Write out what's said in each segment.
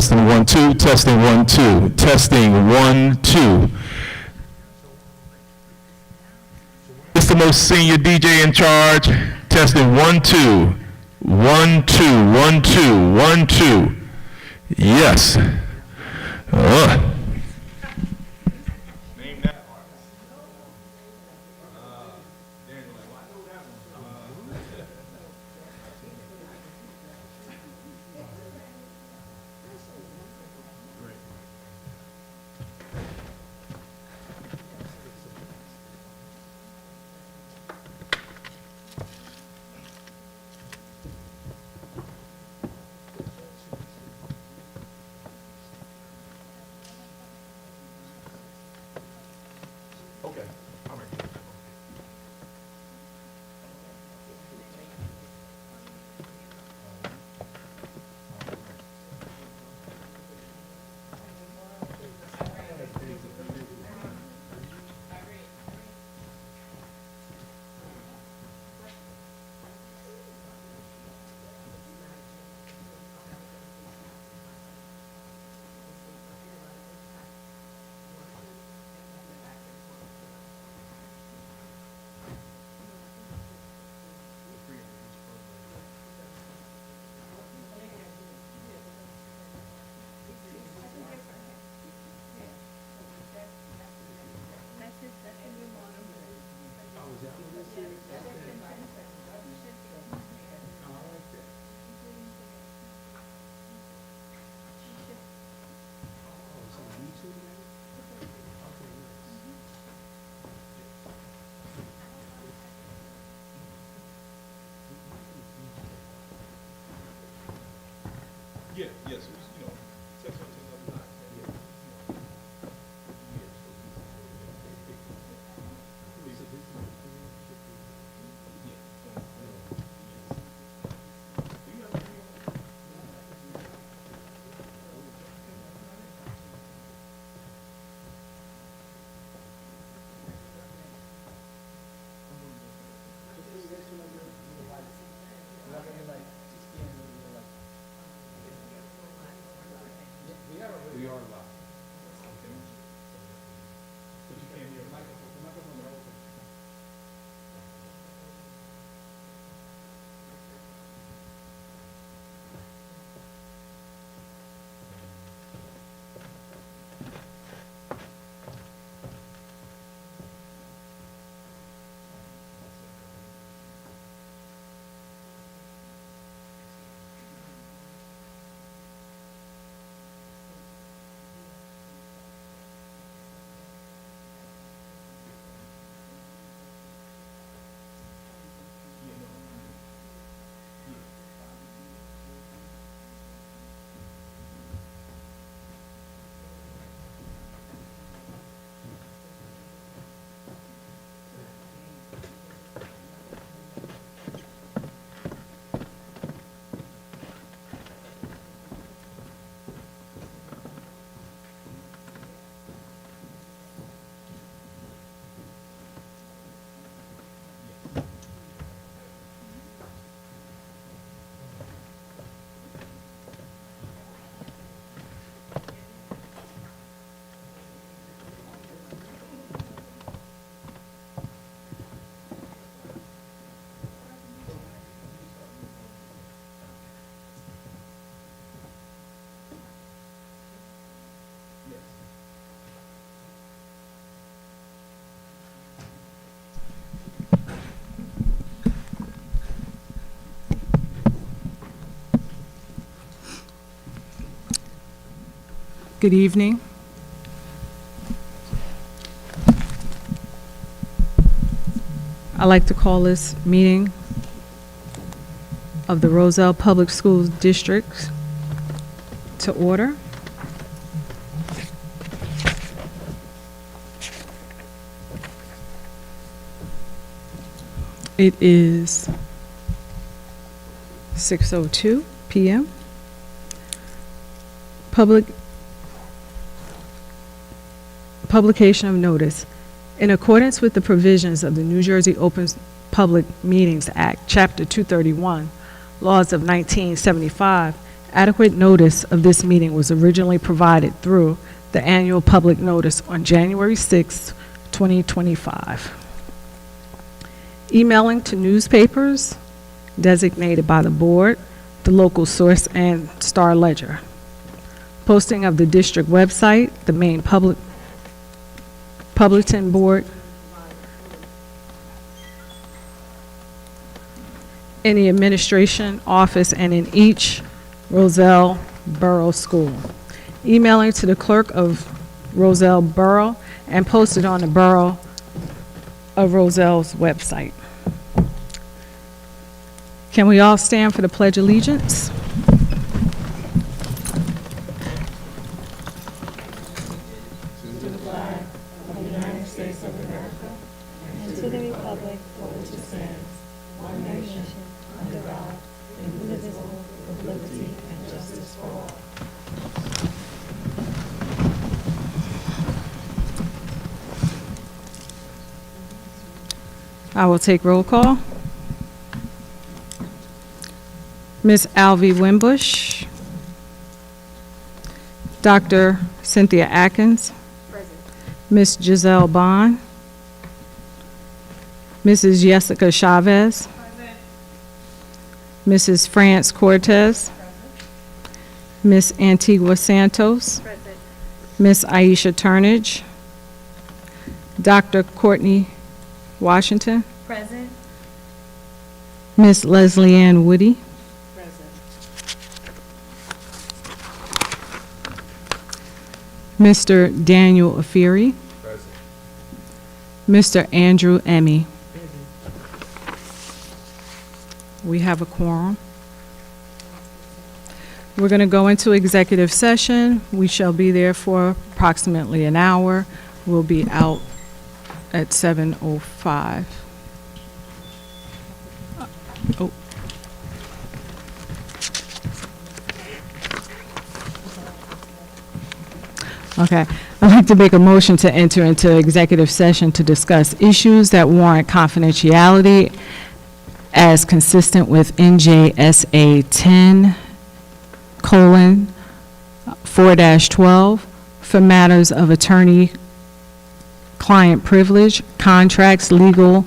Testing 1 2. Testing 1 2. Testing 1 2. It's the most senior DJ in charge. Testing 1 2. 1 2. 1 2. 1 2. Yes. Yeah, yes, you know, text on another line. We are live. But you can't hear a microphone. The microphones are open. Good evening. I'd like to call this meeting of the Roselle Public Schools District to order. It is 6:02 p.m. Publication of notice. In accordance with the provisions of the New Jersey Open Public Meetings Act, Chapter 231, Laws of 1975, Adequate notice of this meeting was originally provided through the annual public notice on January 6, 2025. Emailing to newspapers designated by the board, the local source, and Star Ledger. Posting of the district website, the main bulletin board, in the administration office and in each Roselle Borough School. Emailing to the clerk of Roselle Borough and posted on the Borough of Roselle's website. Can we all stand for the Pledge of Allegiance? I will take roll call. Ms. Alvy Wimbush. Dr. Cynthia Atkins. Present. Ms. Giselle Bond. Mrs. Jessica Chavez. Present. Mrs. France Cortez. Present. Ms. Antigua Santos. Present. Ms. Aisha Turnage. Dr. Courtney Washington. Present. Ms. Leslie Ann Woody. Present. Mr. Daniel Afiri. Present. Mr. Andrew Emmy. We have a quorum. We're going to go into executive session. We shall be there for approximately an hour. We'll be out at 7:05. Oh. Okay. I'd like to make a motion to enter into executive session to discuss issues that warrant confidentiality as consistent with NJSA 10:4-12 for matters of attorney-client privilege, contracts, legal,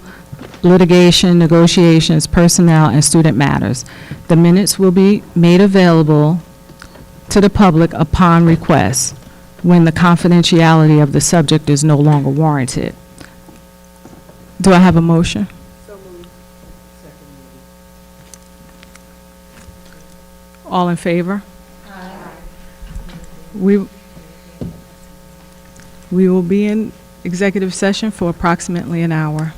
litigation, negotiations, personnel, and student matters. The minutes will be made available to the public upon request when the confidentiality of the subject is no longer warranted. Do I have a motion? All in favor? Aye. We will be in executive session for approximately an hour.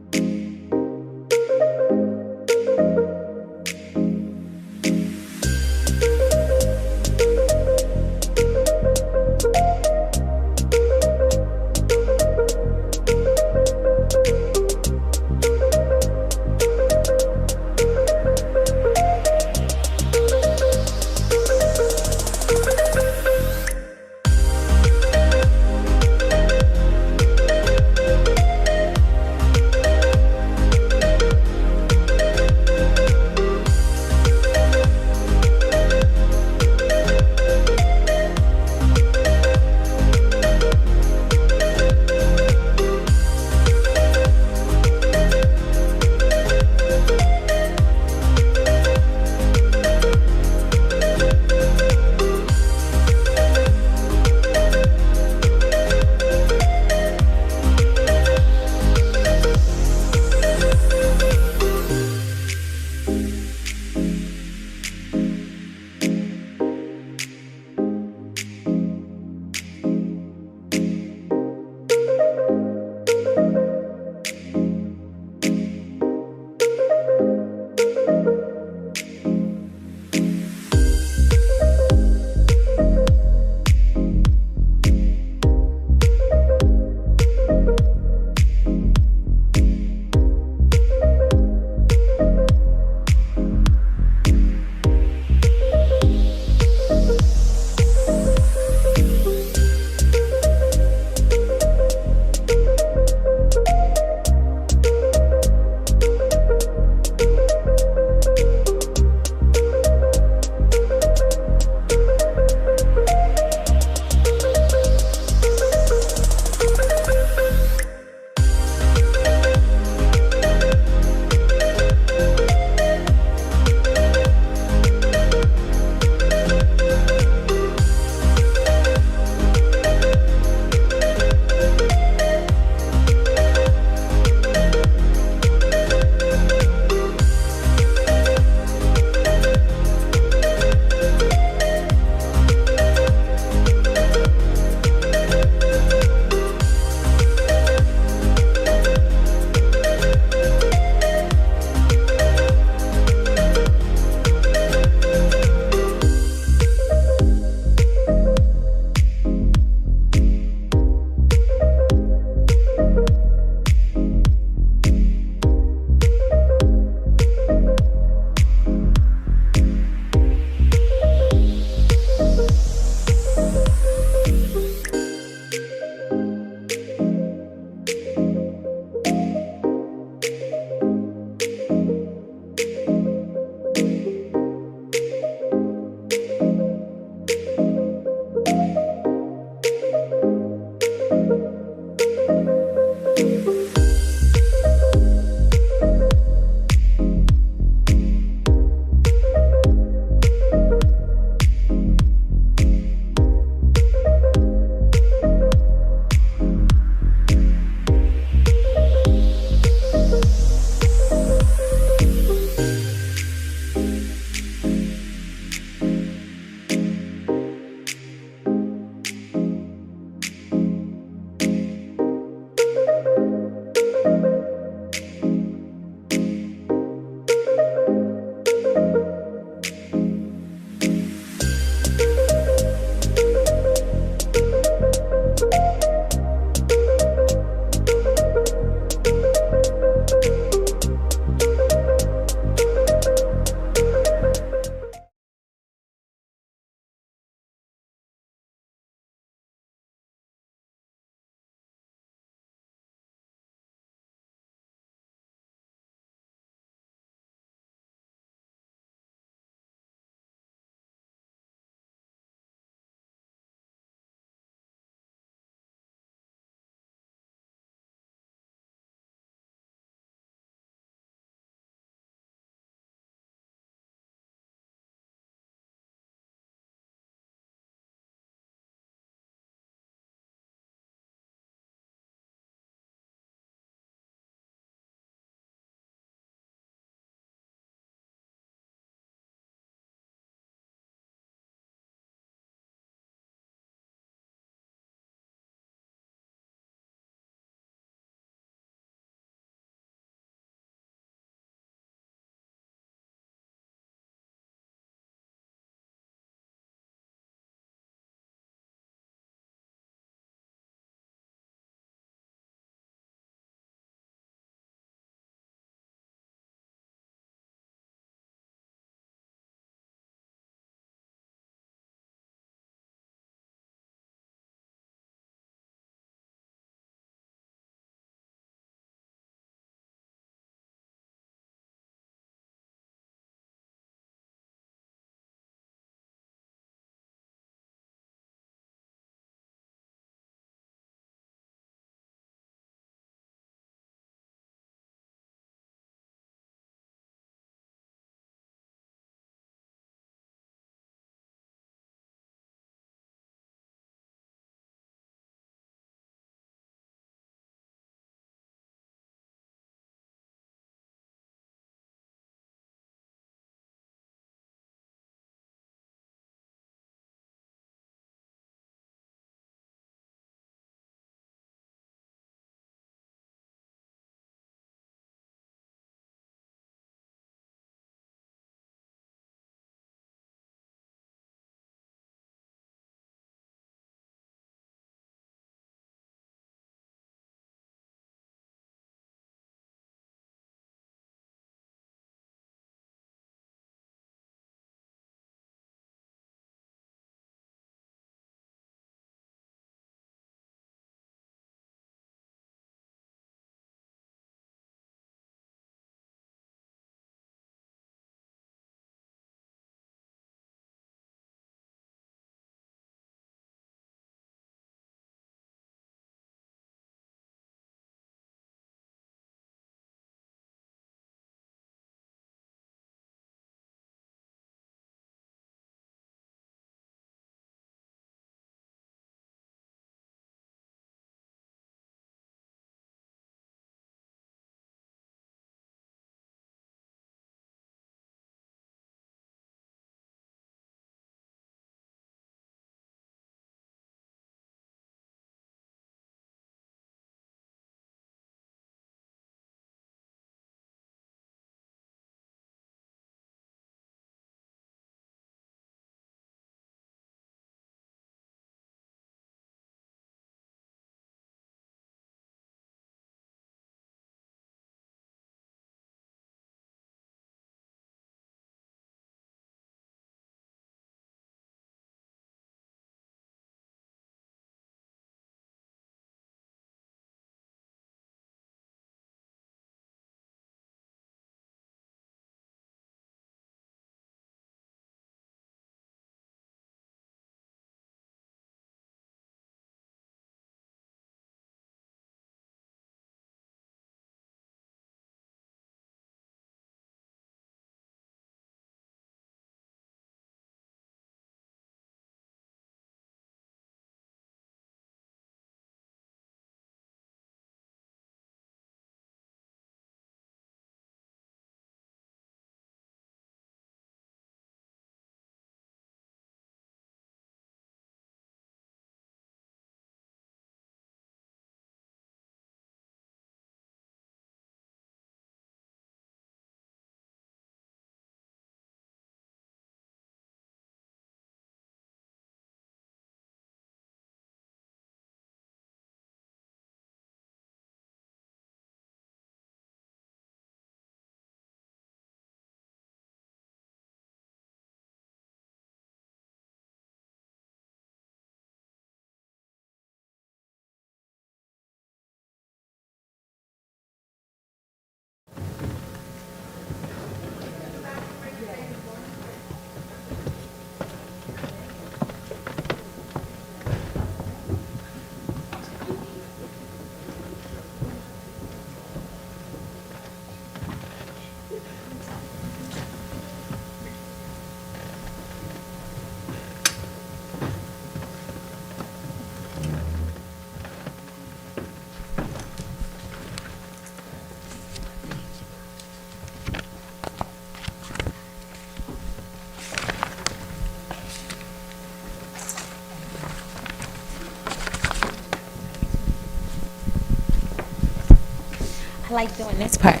like doing this part.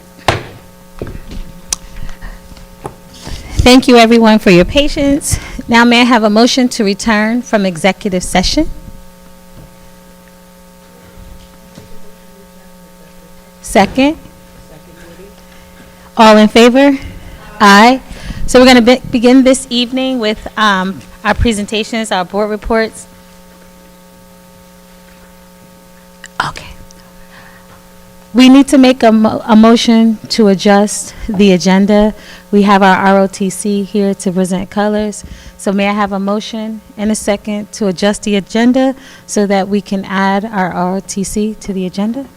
Thank you, everyone, for your patience. Now, may I have a motion to return from executive session? Second? All in favor? Aye. So we're going to begin this evening with our presentations, our board reports. Okay. We need to make a motion to adjust the agenda. We have our ROTC here to present colors. So may I have a motion and a second to adjust the agenda so that we can add our ROTC to the agenda?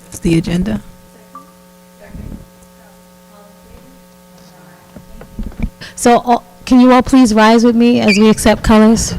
It's the agenda. So can you all please rise with me as we accept colors?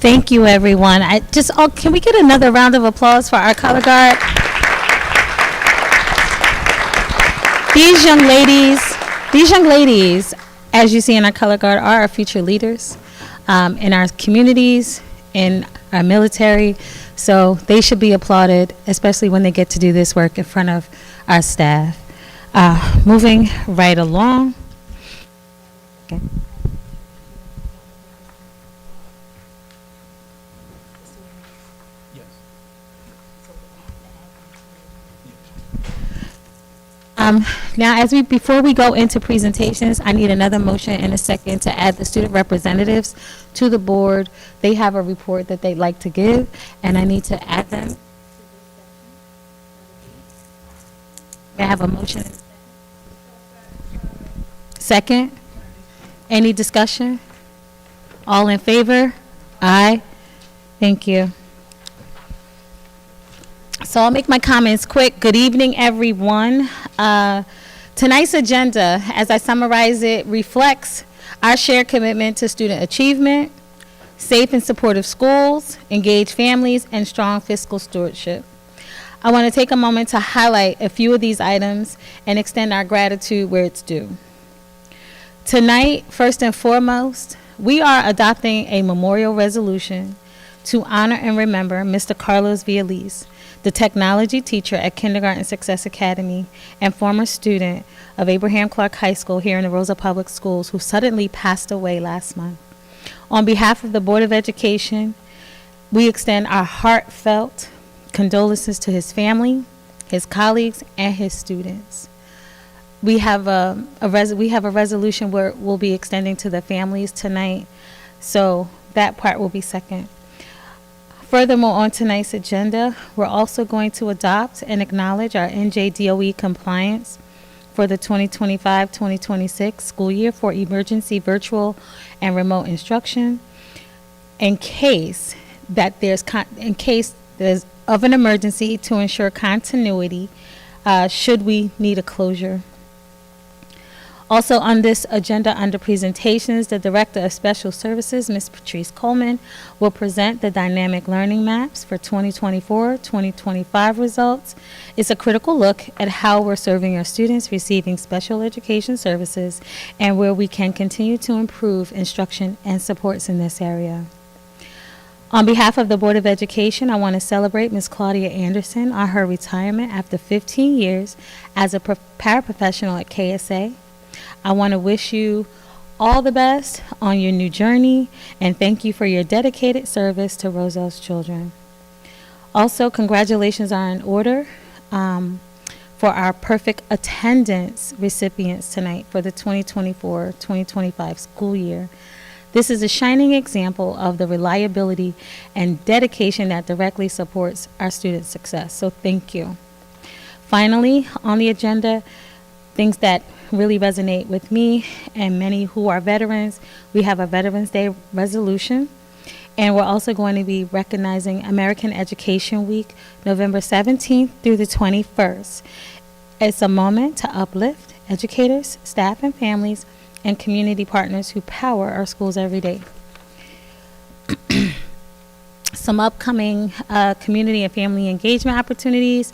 Thank you, everyone. Can we get another round of applause for our color guard? These young ladies, as you see in our color guard, are our future leaders in our communities, in our military. So they should be applauded, especially when they get to do this work in front of our staff. Moving right along. Okay. Now, before we go into presentations, I need another motion and a second to add the student representatives to the board. They have a report that they'd like to give, and I need to add them. May I have a motion? Second? Any discussion? All in favor? Aye. Thank you. So I'll make my comments quick. Good evening, everyone. Tonight's agenda, as I summarize it, reflects our shared commitment to student achievement, safe and supportive schools, engaged families, and strong fiscal stewardship. I want to take a moment to highlight a few of these items and extend our gratitude where it's due. Tonight, first and foremost, we are adopting a memorial resolution to honor and remember Mr. Carlos Villalese, the technology teacher at Kindergarten Success Academy and former student of Abraham Clark High School here in the Rosa Public Schools, who suddenly passed away last month. On behalf of the Board of Education, we extend our heartfelt condolences to his family, his colleagues, and his students. We have a resolution where we'll be extending to the families tonight, so that part will be second. Furthermore, on tonight's agenda, we're also going to adopt and acknowledge our NJDOE compliance for the 2025-2026 school year for emergency virtual and remote instruction in case there's of an emergency to ensure continuity should we need a closure. Also on this agenda under presentations, the Director of Special Services, Ms. Patrice Coleman, will present the dynamic learning maps for 2024-2025 results. It's a critical look at how we're serving our students receiving special education services and where we can continue to improve instruction and supports in this area. On behalf of the Board of Education, I want to celebrate Ms. Claudia Anderson on her retirement after 15 years as a paraprofessional at KSA. I want to wish you all the best on your new journey and thank you for your dedicated service to Roselle's children. Also, congratulations are in order for our perfect attendance recipients tonight for the 2024-2025 school year. This is a shining example of the reliability and dedication that directly supports our students' success, so thank you. Finally, on the agenda, things that really resonate with me and many who are veterans, we have a Veterans Day resolution, and we're also going to be recognizing American Education Week, November 17th through the 21st. It's a moment to uplift educators, staff, and families, and community partners who power our schools every day. Some upcoming community and family engagement opportunities.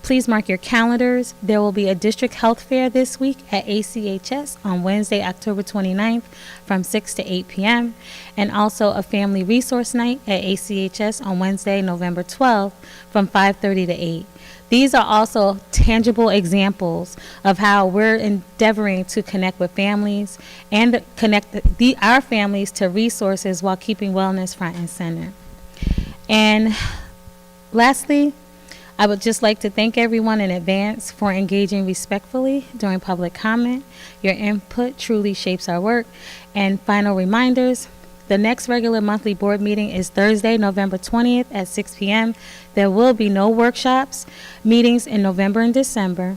Please mark your calendars. There will be a district health fair this week at ACHS on Wednesday, October 29th from 6 to 8 p.m. and also a family resource night at ACHS on Wednesday, November 12th from 5:30 to 8. These are also tangible examples of how we're endeavoring to connect with families and connect our families to resources while keeping wellness front and center. And lastly, I would just like to thank everyone in advance for engaging respectfully during public comment. Your input truly shapes our work. And final reminders, the next regular monthly board meeting is Thursday, November 20th at 6 p.m. There will be no workshops, meetings in November and December.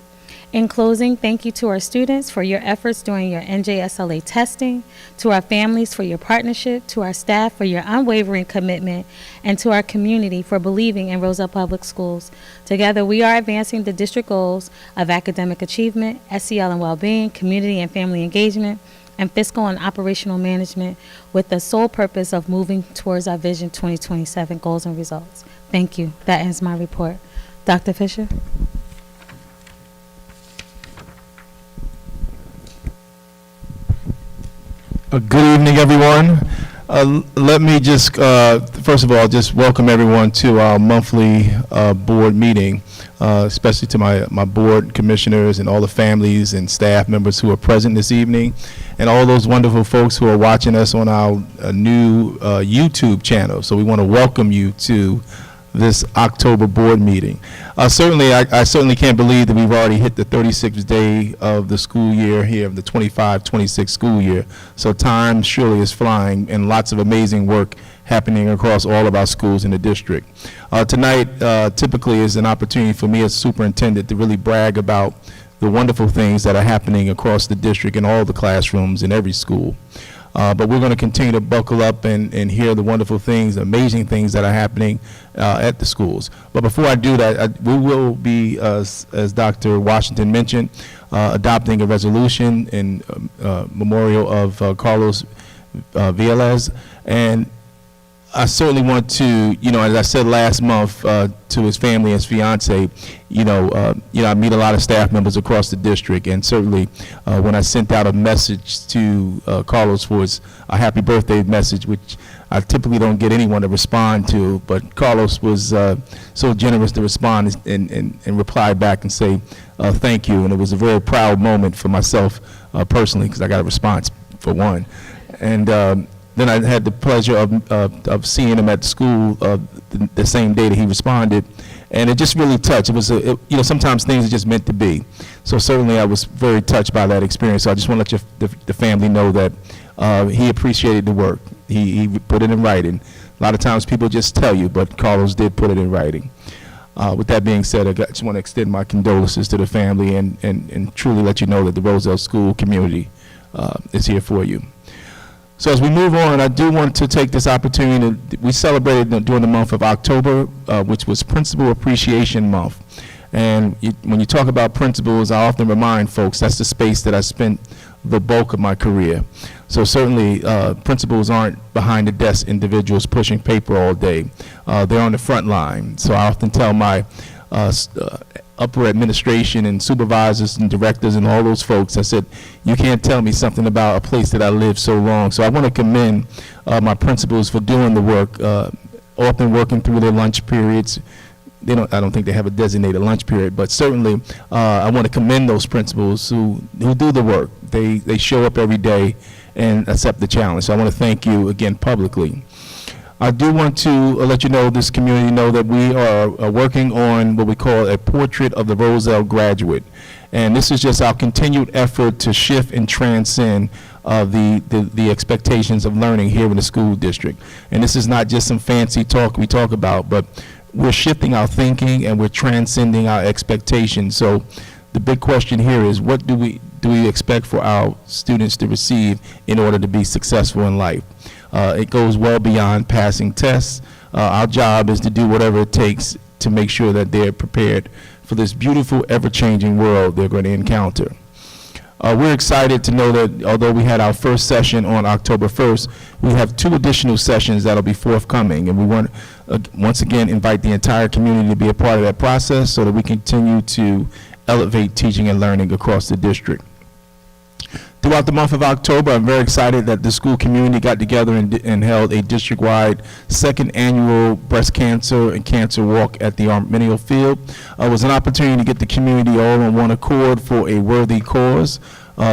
In closing, thank you to our students for your efforts during your NJSLA testing, to our families for your partnership, to our staff for your unwavering commitment, and to our community for believing in Roselle Public Schools. Together, we are advancing the district goals of academic achievement, SEL and well-being, community and family engagement, and fiscal and operational management with the sole purpose of moving towards our Vision 2027 goals and results. Thank you. That ends my report. Dr. Fisher? Good evening, everyone. Let me just, first of all, just welcome everyone to our monthly board meeting, especially to my board commissioners and all the families and staff members who are present this evening, and all those wonderful folks who are watching us on our new YouTube channel. So we want to welcome you to this October board meeting. I certainly can't believe that we've already hit the 36th day of the school year here, of the 25-26 school year. So time surely is flying, and lots of amazing work happening across all of our schools in the district. Tonight typically is an opportunity for me as superintendent to really brag about the wonderful things that are happening across the district in all the classrooms in every school. But we're going to continue to buckle up and hear the wonderful things, amazing things that are happening at the schools. But before I do that, we will be, as Dr. Washington mentioned, adopting a resolution in memorial of Carlos Villalez. And I certainly want to, as I said last month to his family, his fiance, I meet a lot of staff members across the district, and certainly when I sent out a message to Carlos for his happy birthday message, which I typically don't get anyone to respond to, but Carlos was so generous to respond and reply back and say thank you, and it was a very proud moment for myself personally, because I got a response for one. And then I had the pleasure of seeing him at school the same day that he responded, and it just really touched. It was, sometimes things are just meant to be. So certainly I was very touched by that experience. So I just want to let the family know that he appreciated the work. He put it in writing. A lot of times people just tell you, but Carlos did put it in writing. With that being said, I just want to extend my condolences to the family and truly let you know that the Roselle School community is here for you. So as we move on, I do want to take this opportunity we celebrated during the month of October, which was Principal Appreciation Month. And when you talk about principals, I often remind folks that's the space that I spent the bulk of my career. So certainly, principals aren't behind the desk individuals pushing paper all day. They're on the front line. So I often tell my upper administration and supervisors and directors and all those folks, I said, you can't tell me something about a place that I lived so long. So I want to commend my principals for doing the work, often working through their lunch periods. I don't think they have a designated lunch period, but certainly I want to commend those principals who do the work. They show up every day and accept the challenge. So I want to thank you again publicly. I do want to let you know, this community know that we are working on what we call a portrait of the Roselle graduate. And this is just our continued effort to shift and transcend the expectations of learning here in the school district. And this is not just some fancy talk we talk about, but we're shifting our thinking and we're transcending our expectations. So the big question here is, what do we expect for our students to receive in order to be successful in life? It goes well beyond passing tests. Our job is to do whatever it takes to make sure that they're prepared for this beautiful, ever-changing world they're going to encounter. We're excited to know that although we had our first session on October 1st, we have 2 additional sessions that'll be forthcoming, and we want once again invite the entire community to be a part of that process so that we continue to elevate teaching and learning across the district. Throughout the month of October, I'm very excited that the school community got together and held a district-wide 2nd annual breast cancer and cancer walk at the Arminia Field. It was an opportunity to get the community all on one accord for a worthy cause.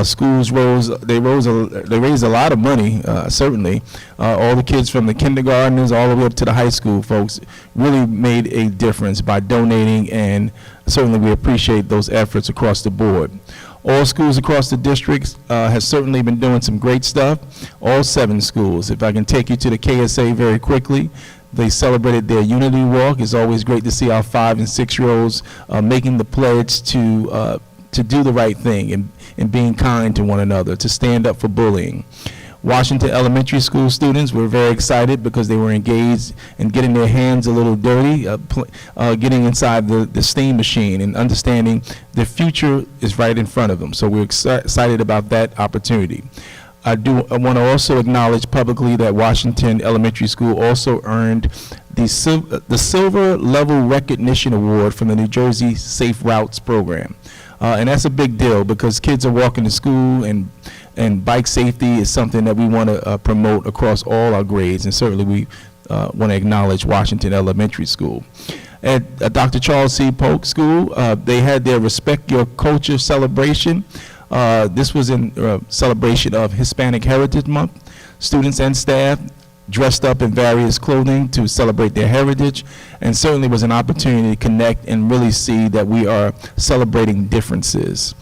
Schools raised a lot of money, certainly. All the kids from the kindergartners all the way up to the high school folks really made a difference by donating, and certainly we appreciate those efforts across the board. All schools across the district have certainly been doing some great stuff. All 7 schools. If I can take you to the KSA very quickly, they celebrated their Unity Walk. It's always great to see our 5- and 6-year-olds making the pledge to do the right thing and being kind to one another, to stand up for bullying. Washington Elementary School students were very excited because they were engaged in getting their hands a little dirty, getting inside the steam machine and understanding the future is right in front of them. So we're excited about that opportunity. I want to also acknowledge publicly that Washington Elementary School also earned the Silver Level Recognition Award from the New Jersey Safe Routes Program. And that's a big deal because kids are walking to school, and bike safety is something that we want to promote across all our grades, and certainly we want to acknowledge Washington Elementary School. At Dr. Charles C. Polk School, they had their Respect Your Culture celebration. This was in celebration of Hispanic Heritage Month. Students and staff dressed up in various clothing to celebrate their heritage, and certainly was an opportunity to connect and really see that we are celebrating differences.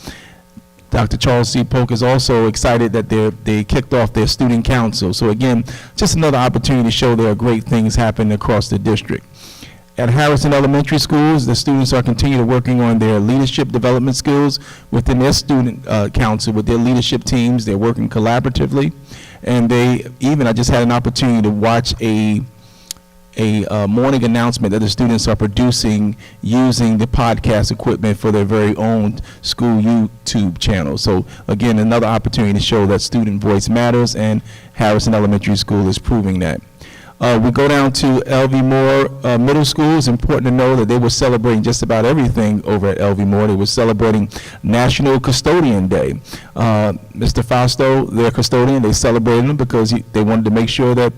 Dr. Charles C. Polk is also excited that they kicked off their student council. So again, just another opportunity to show there are great things happening across the district. At Harrison Elementary Schools, the students are continuing working on their leadership development skills within their student council, with their leadership teams. They're working collaboratively. And I just had an opportunity to watch a morning announcement that the students are producing using the podcast equipment for their very own school YouTube channel. So again, another opportunity to show that student voice matters, and Harrison Elementary School is proving that. We go down to L.V. Moore Middle School. It's important to know that they were celebrating just about everything over at L.V. Moore. They were celebrating National Custodian Day. Mr. Fausto, their custodian, they celebrated him because they wanted to make sure that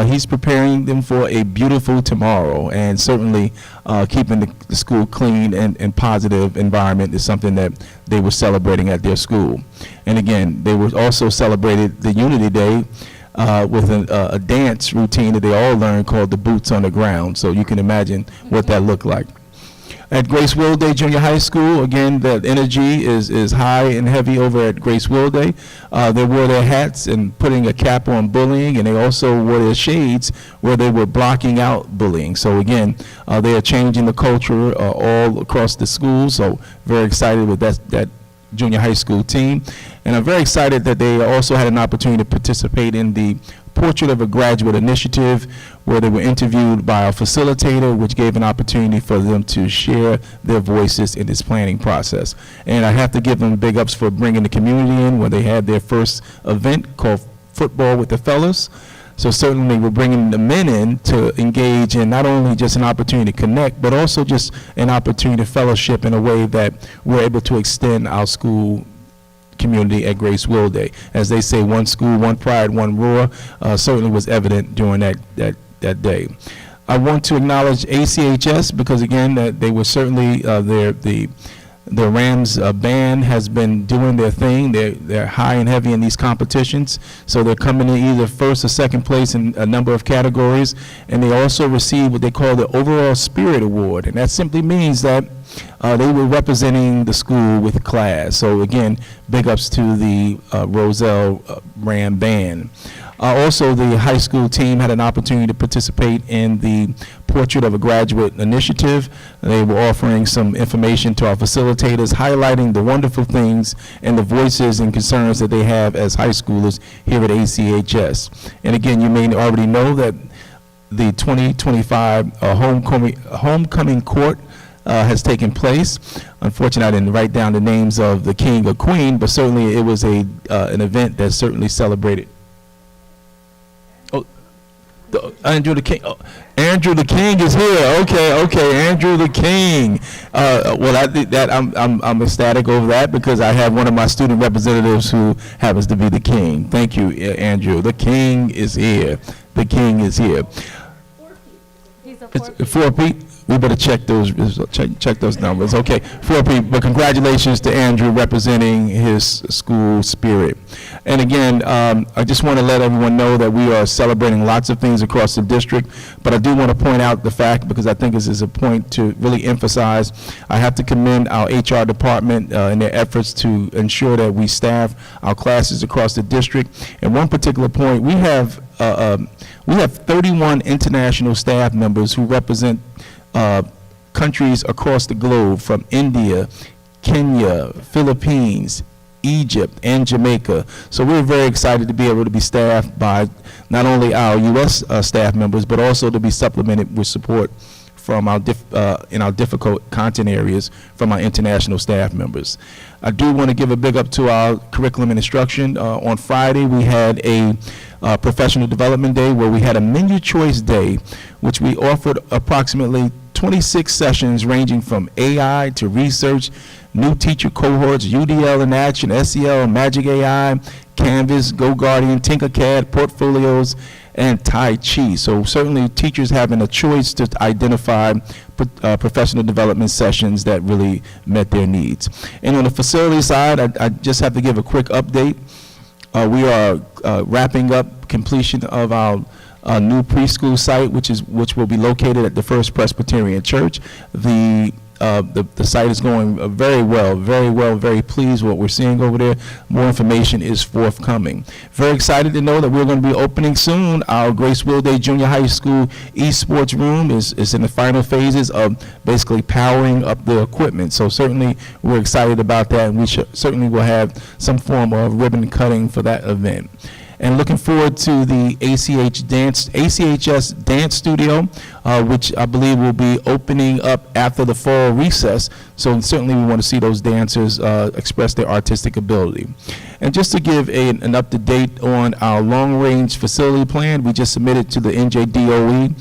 he's preparing them for a beautiful tomorrow. And certainly keeping the school clean and positive environment is something that they were celebrating at their school. And again, they were also celebrated the Unity Day with a dance routine that they all learned called the Boots on the Ground. So you can imagine what that looked like. At Grace Wilday Junior High School, again, the energy is high and heavy over at Grace Wilday. They wore their hats and putting a cap on bullying, and they also wore their shades where they were blocking out bullying. So again, they are changing the culture all across the school. So very excited with that junior high school team. And I'm very excited that they also had an opportunity to participate in the Portrait of a Graduate initiative, where they were interviewed by a facilitator, which gave an opportunity for them to share their voices in this planning process. And I have to give them big ups for bringing the community in when they had their first event called Football with the Fellas. So certainly we're bringing the men in to engage in not only just an opportunity to connect, but also just an opportunity to fellowship in a way that we're able to extend our school community at Grace Will Day. As they say, one school, one pride, one roar, certainly was evident during that day. I want to acknowledge ACHS because, again, they were certainly the Rams band has been doing their thing. They're high and heavy in these competitions, so they're coming in either first or second place in a number of categories, and they also received what they call the Overall Spirit Award, and that simply means that they were representing the school with class. So again, big ups to the Roselle Ram band. Also, the high school team had an opportunity to participate in the Portrait of a Graduate initiative. They were offering some information to our facilitators, highlighting the wonderful things and the voices and concerns that they have as high schoolers here at ACHS. And again, you may already know that the 2025 homecoming court has taken place. Unfortunately, I didn't write down the names of the king or queen, but certainly it was an event that certainly celebrated. Andrew the King. Oh, Andrew the King is here. Okay. Andrew the King. Well, I think that I'm ecstatic over that because I have one of my student representatives who happens to be the king. Thank you, Andrew. The King is here. The King is here. It's 4 Pete. We better check those numbers. Okay, 4 Pete. But congratulations to Andrew representing his school spirit. And again, I just want to let everyone know that we are celebrating lots of things across the district. But I do want to point out the fact, because I think this is a point to really emphasize. I have to commend our HR department in their efforts to ensure that we staff our classes across the district. And one particular point, we have 31 international staff members who represent countries across the globe, from India, Kenya, Philippines, Egypt, and Jamaica. So we're very excited to be able to be staffed by not only our U.S. Staff members, but also to be supplemented with support from our in our difficult content areas from our international staff members. I do want to give a big up to our curriculum and instruction. On Friday, we had a professional development day where we had a menu choice day, which we offered approximately 26 sessions ranging from AI to research, new teacher cohorts, UDL in action, SEL, Magic AI, Canvas, GoGuardian, Tinkercad, portfolios, and Tai Chi. So certainly teachers having a choice to identify professional development sessions that really met their needs. And on the facility side, I just have to give a quick update. We are wrapping up completion of our new preschool site, which will be located at the First Presbyterian Church. The site is going very well, very pleased with what we're seeing over there. More information is forthcoming. Very excited to know that we're going to be opening soon. Our Grace Will Day Junior High School esports room is in the final phases of basically powering up the equipment. So certainly we're excited about that, and we certainly will have some form of ribbon cutting for that event. And looking forward to the ACHS Dance Studio, which I believe will be opening up after the fall recess. So certainly we want to see those dancers express their artistic ability. And just to give an up-to-date on our long-range facility plan, we just submitted to the NJDOE,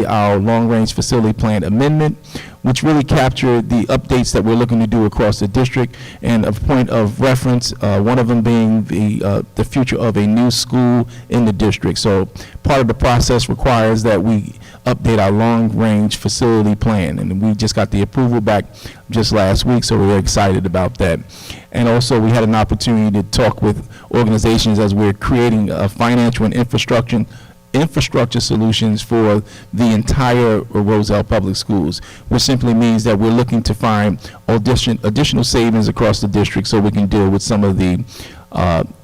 our long-range facility plan amendment, which really captured the updates that we're looking to do across the district. And a point of reference, one of them being the future of a new school in the district. So part of the process requires that we update our long-range facility plan, and we just got the approval back just last week, so we're excited about that. And also, we had an opportunity to talk with organizations as we're creating financial and infrastructure solutions for the entire Roselle Public Schools, which simply means that we're looking to find additional savings across the district so we can deal with some of the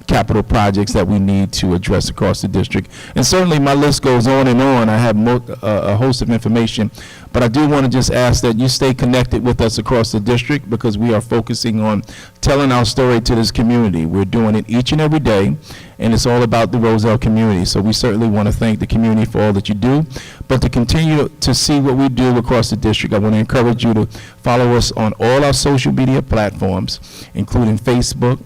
capital projects that we need to address across the district. And certainly, my list goes on and on. I have a host of information, but I do want to just ask that you stay connected with us across the district, because we are focusing on telling our story to this community. We're doing it each and every day, and it's all about the Roselle community. So we certainly want to thank the community for all that you do. But to continue to see what we do across the district, I want to encourage you to follow us on all our social media platforms, including Facebook,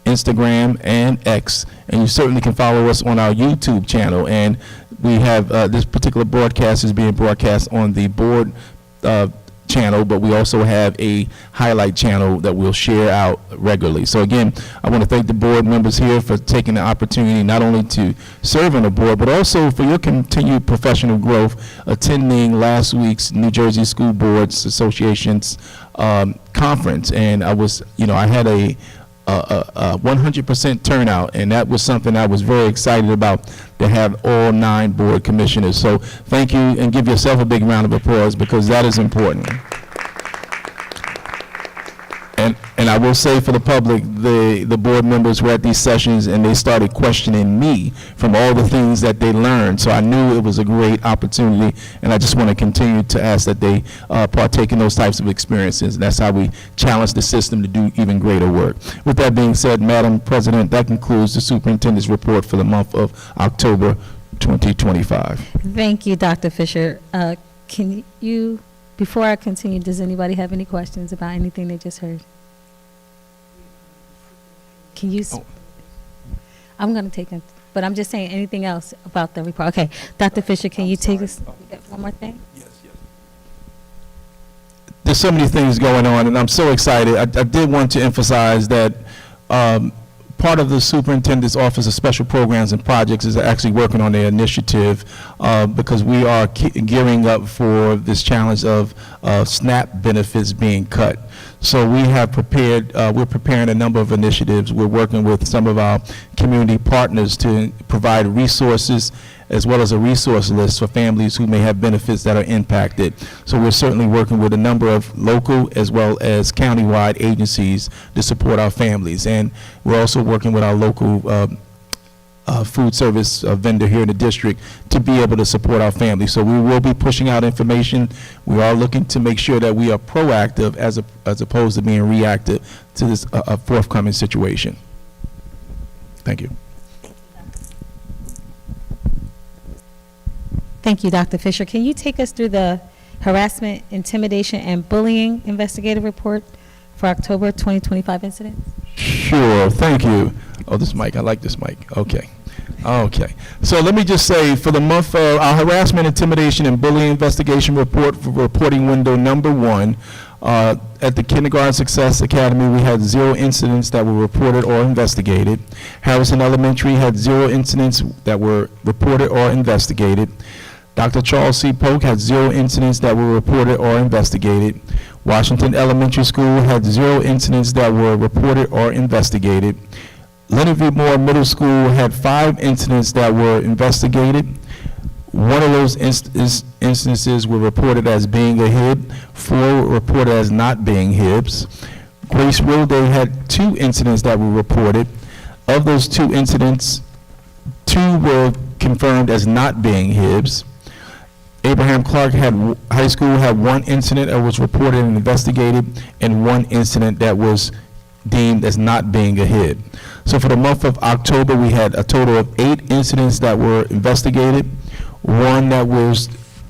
Instagram, and X. And you certainly can follow us on our YouTube channel. And we have this particular broadcast is being broadcast on the board channel, but we also have a highlight channel that we'll share out regularly. So again, I want to thank the board members here for taking the opportunity not only to serve on the board, but also for your continued professional growth, attending last week's New Jersey School Boards Association's conference. And I was, I had a 100% turnout, and that was something I was very excited about, to have all 9 board commissioners. So thank you, and give yourself a big round of applause, because that is important. And I will say for the public, the board members were at these sessions and they started questioning me from all the things that they learned. So I knew it was a great opportunity, and I just want to continue to ask that they partake in those types of experiences. And that's how we challenge the system to do even greater work. With that being said, Madam President, that concludes the superintendent's report for the month of October 2025. Thank you, Dr. Fisher. Can you, before I continue, does anybody have any questions about anything they just heard? Can you, I'm going to take it, but I'm just saying anything else about the report. Okay, Dr. Fisher, can you take us, one more thing? There's so many things going on, and I'm so excited. I did want to emphasize that part of the Superintendent's Office of Special Programs and Projects is actually working on their initiative, because we are gearing up for this challenge of SNAP benefits being cut. So we have prepared, we're preparing a number of initiatives. We're working with some of our community partners to provide resources, as well as a resource list for families who may have benefits that are impacted. So we're certainly working with a number of local as well as countywide agencies to support our families. And we're also working with our local food service vendor here in the district to be able to support our families. So we will be pushing out information. We are looking to make sure that we are proactive as opposed to being reactive to this forthcoming situation. Thank you. Thank you, Dr. Fisher. Can you take us through the harassment, intimidation, and bullying investigative report for October 2025 incidents? Sure, thank you. Oh, this mic, I like this mic. Okay. Okay. So let me just say, for the month of our harassment, intimidation, and bullying investigation report for reporting window number 1, at the Kindergarten Success Academy, we had 0 incidents that were reported or investigated. Harrison Elementary had 0 incidents that were reported or investigated. Dr. Charles C. Polk had 0 incidents that were reported or investigated. Washington Elementary School had 0 incidents that were reported or investigated. Leonard V. Moore Middle School had 5 incidents that were investigated. 1 of those instances were reported as being a HIB. 4 were reported as not being HIBs. Grace Roday had 2 incidents that were reported. Of those 2 incidents, 2 were confirmed as not being HIBs. Abraham Clark High School had 1 incident that was reported and investigated, and 1 incident that was deemed as not being a HIB. So for the month of October, we had a total of 8 incidents that were investigated, 1 that was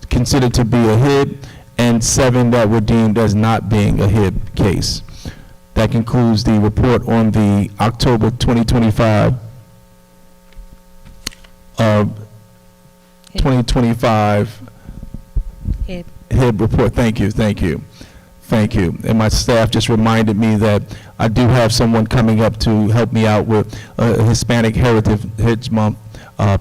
considered to be a HIB, and 7 that were deemed as not being a HIB case. That concludes the report on the October 2025 HIB report. Thank you, thank you, thank you. And my staff just reminded me that I do have someone coming up to help me out with a Hispanic Heritage Month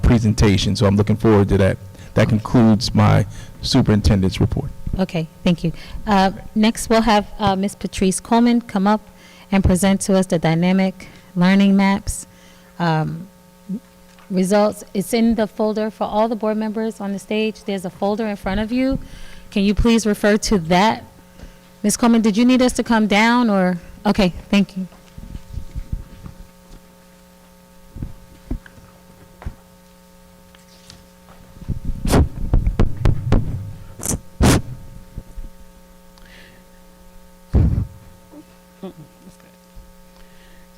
presentation, so I'm looking forward to that. That concludes my superintendent's report. Okay, thank you. Next, we'll have Ms. Patrice Coleman come up and present to us the dynamic learning maps results. It's in the folder for all the board members on the stage. There's a folder in front of you. Can you please refer to that? Ms. Coleman, did you need us to come down or? Okay, thank you.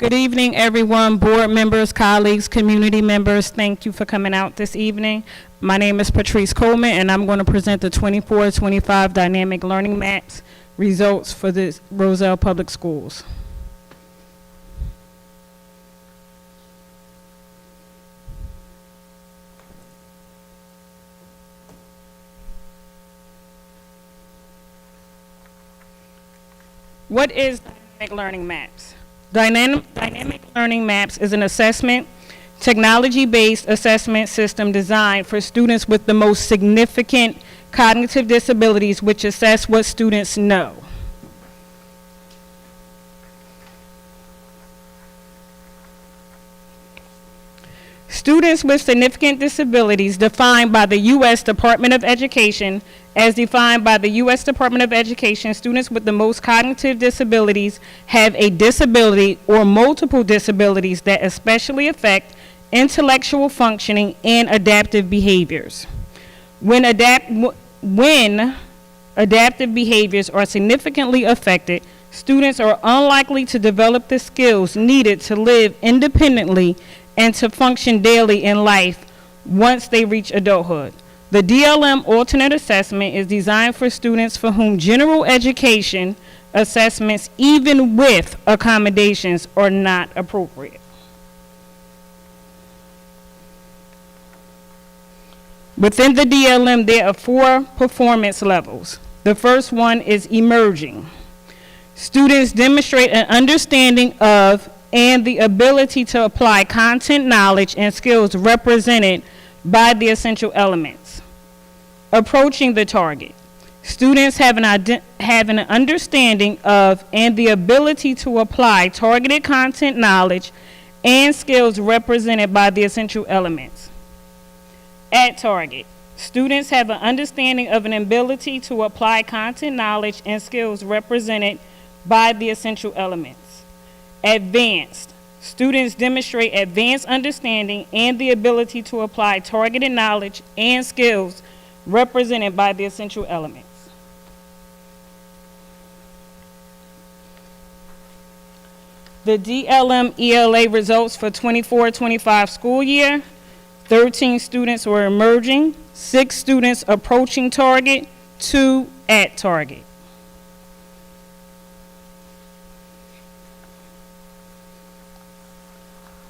Good evening, everyone, board members, colleagues, community members. Thank you for coming out this evening. My name is Patrice Coleman, and I'm going to present the 24-25 Dynamic Learning Maps results for the Roselle Public Schools. What is Dynamic Learning Maps? Dynamic Learning Maps is an assessment, technology-based assessment system designed for students with the most significant cognitive disabilities, which assess what students know. Students with significant disabilities defined by the U.S. Department of Education, as defined by the U.S. Department of Education, students with the most cognitive disabilities have a disability or multiple disabilities that especially affect intellectual functioning and adaptive behaviors. When adaptive behaviors are significantly affected, students are unlikely to develop the skills needed to live independently and to function daily in life once they reach adulthood. The DLM alternate assessment is designed for students for whom general education assessments, even with accommodations, are not appropriate. Within the DLM, there are 4 performance levels. The first one is emerging. Students demonstrate an understanding of and the ability to apply content, knowledge, and skills represented by the essential elements. Approaching the target. Students have an understanding of and the ability to apply targeted content, knowledge, and skills represented by the essential elements. At target. Students have an understanding of an ability to apply content, knowledge, and skills represented by the essential elements. Advanced. Students demonstrate advanced understanding and the ability to apply targeted knowledge and skills represented by the essential elements. The DLM ELA results for 24-25 school year: 13 students were emerging, 6 students approaching target, 2 at target.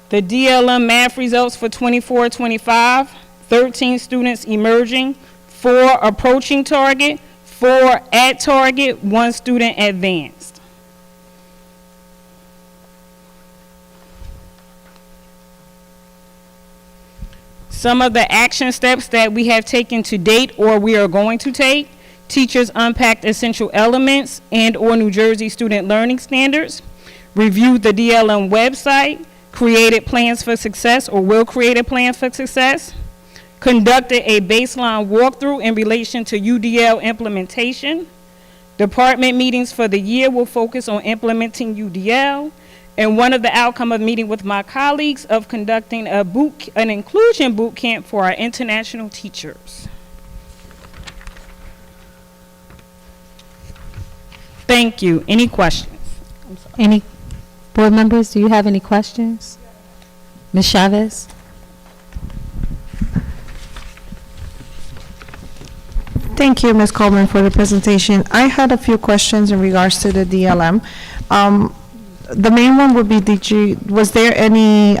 The DLM math results for 24-25, 13 students emerging, 4 approaching target, 4 at target, 1 student advanced. Some of the action steps that we have taken to date or we are going to take: teachers unpacked essential elements and or New Jersey student learning standards, reviewed the DLM website, created plans for success or will create a plan for success, conducted a baseline walkthrough in relation to UDL implementation. Department meetings for the year will focus on implementing UDL, and one of the outcome of meeting with my colleagues of conducting an inclusion boot camp for our international teachers. Thank you. Any questions? Any board members, do you have any questions? Ms. Chavez? Thank you, Ms. Coleman, for the presentation. I had a few questions in regards to the DLM. The main one would be, was there any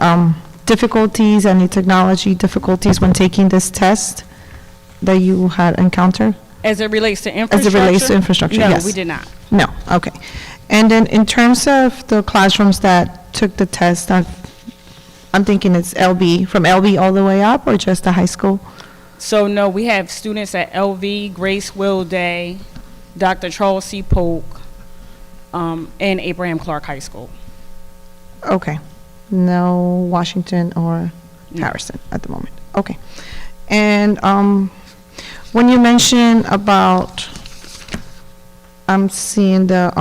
difficulties, any technology difficulties when taking this test that you had encountered? As it relates to infrastructure? As it relates to infrastructure, yes. No, we did not. No, okay. And then in terms of the classrooms that took the test, I'm thinking it's LB, from LB all the way up, or just the high school? So no, we have students at LV, Grace Will Day, Dr. Charles C. Polk, and Abraham Clark High School. Okay. No Washington or No. Harrison at the moment. Okay. And when you mention about, I'm seeing the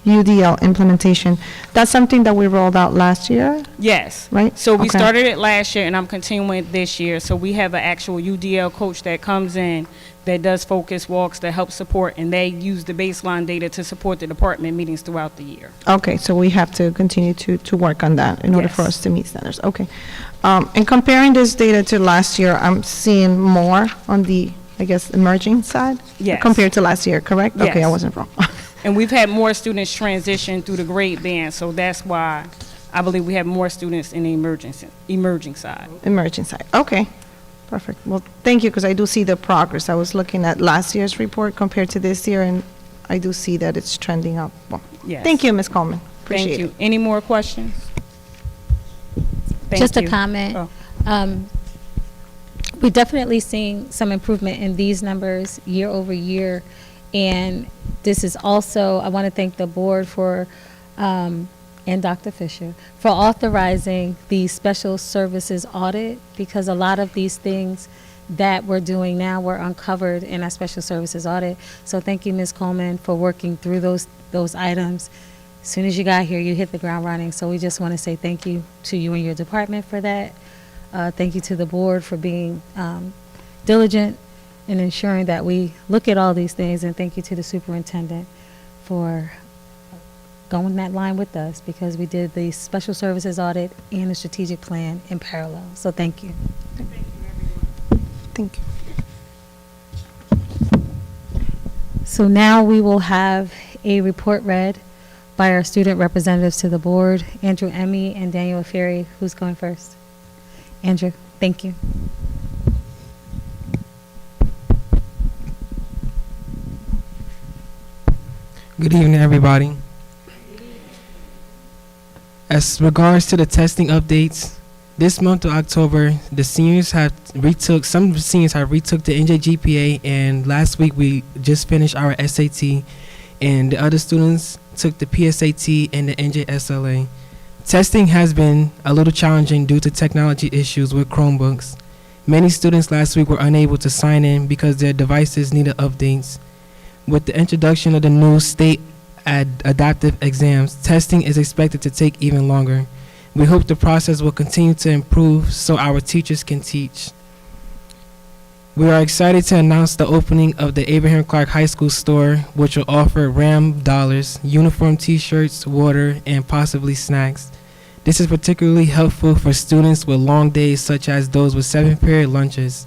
UDL implementation. That's something that we rolled out last year, Yes. right? So we Okay. started it last year, and I'm continuing it this year. So we have an actual UDL coach that comes in, that does focus walks, that helps support, and they use the baseline data to support the department meetings throughout the year. Okay, so we have to continue to work on that in order for Yes. us to meet standards. Okay. And comparing this data to last year, I'm seeing more on the, I guess, emerging side? Yes. Compared to last year, correct? Okay, I Yes. wasn't wrong. And we've had more students transition through the grade band, so that's why I believe we have more students in the emerging side. Emerging side, okay, perfect. Well, thank you, because I do see the progress. I was looking at last year's report compared to this year, and I do see that it's trending up. Well, Yes. thank you, Ms. Coleman. Appreciate Thank it. you. Any more questions? Thank Just a you. comment. Oh. We're definitely seeing some improvement in these numbers year over year. And this is also, I want to thank the board for, and Dr. Fisher, for authorizing the special services audit, because a lot of these things that we're doing now were uncovered in our special services audit. So thank you, Ms. Coleman, for working through those items. As soon as you got here, you hit the ground running. So we just want to say thank you to you and your department for that. Thank you to the board for being diligent in ensuring that we look at all these things. And thank you to the superintendent for going that line with us, because we did the special services audit and the strategic plan in parallel. So thank you. Thank you. So now we will have a report read by our student representatives to the board, Andrew Emmy and Daniel Ferry. Who's going first? Andrew, thank you. Good evening, everybody. As regards to the testing updates, this month of October, some seniors have retook the NJGPA, and last week we just finished our SAT, and the other students took the PSAT and the NJSLA. Testing has been a little challenging due to technology issues with Chromebooks. Many students last week were unable to sign in because their devices needed updates. With the introduction of the new state adaptive exams, testing is expected to take even longer. We hope the process will continue to improve so our teachers can teach. We are excited to announce the opening of the Abraham Clark High School store, which will offer RAM dollars, uniform t-shirts, water, and possibly snacks. This is particularly helpful for students with long days, such as those with 7-period lunches.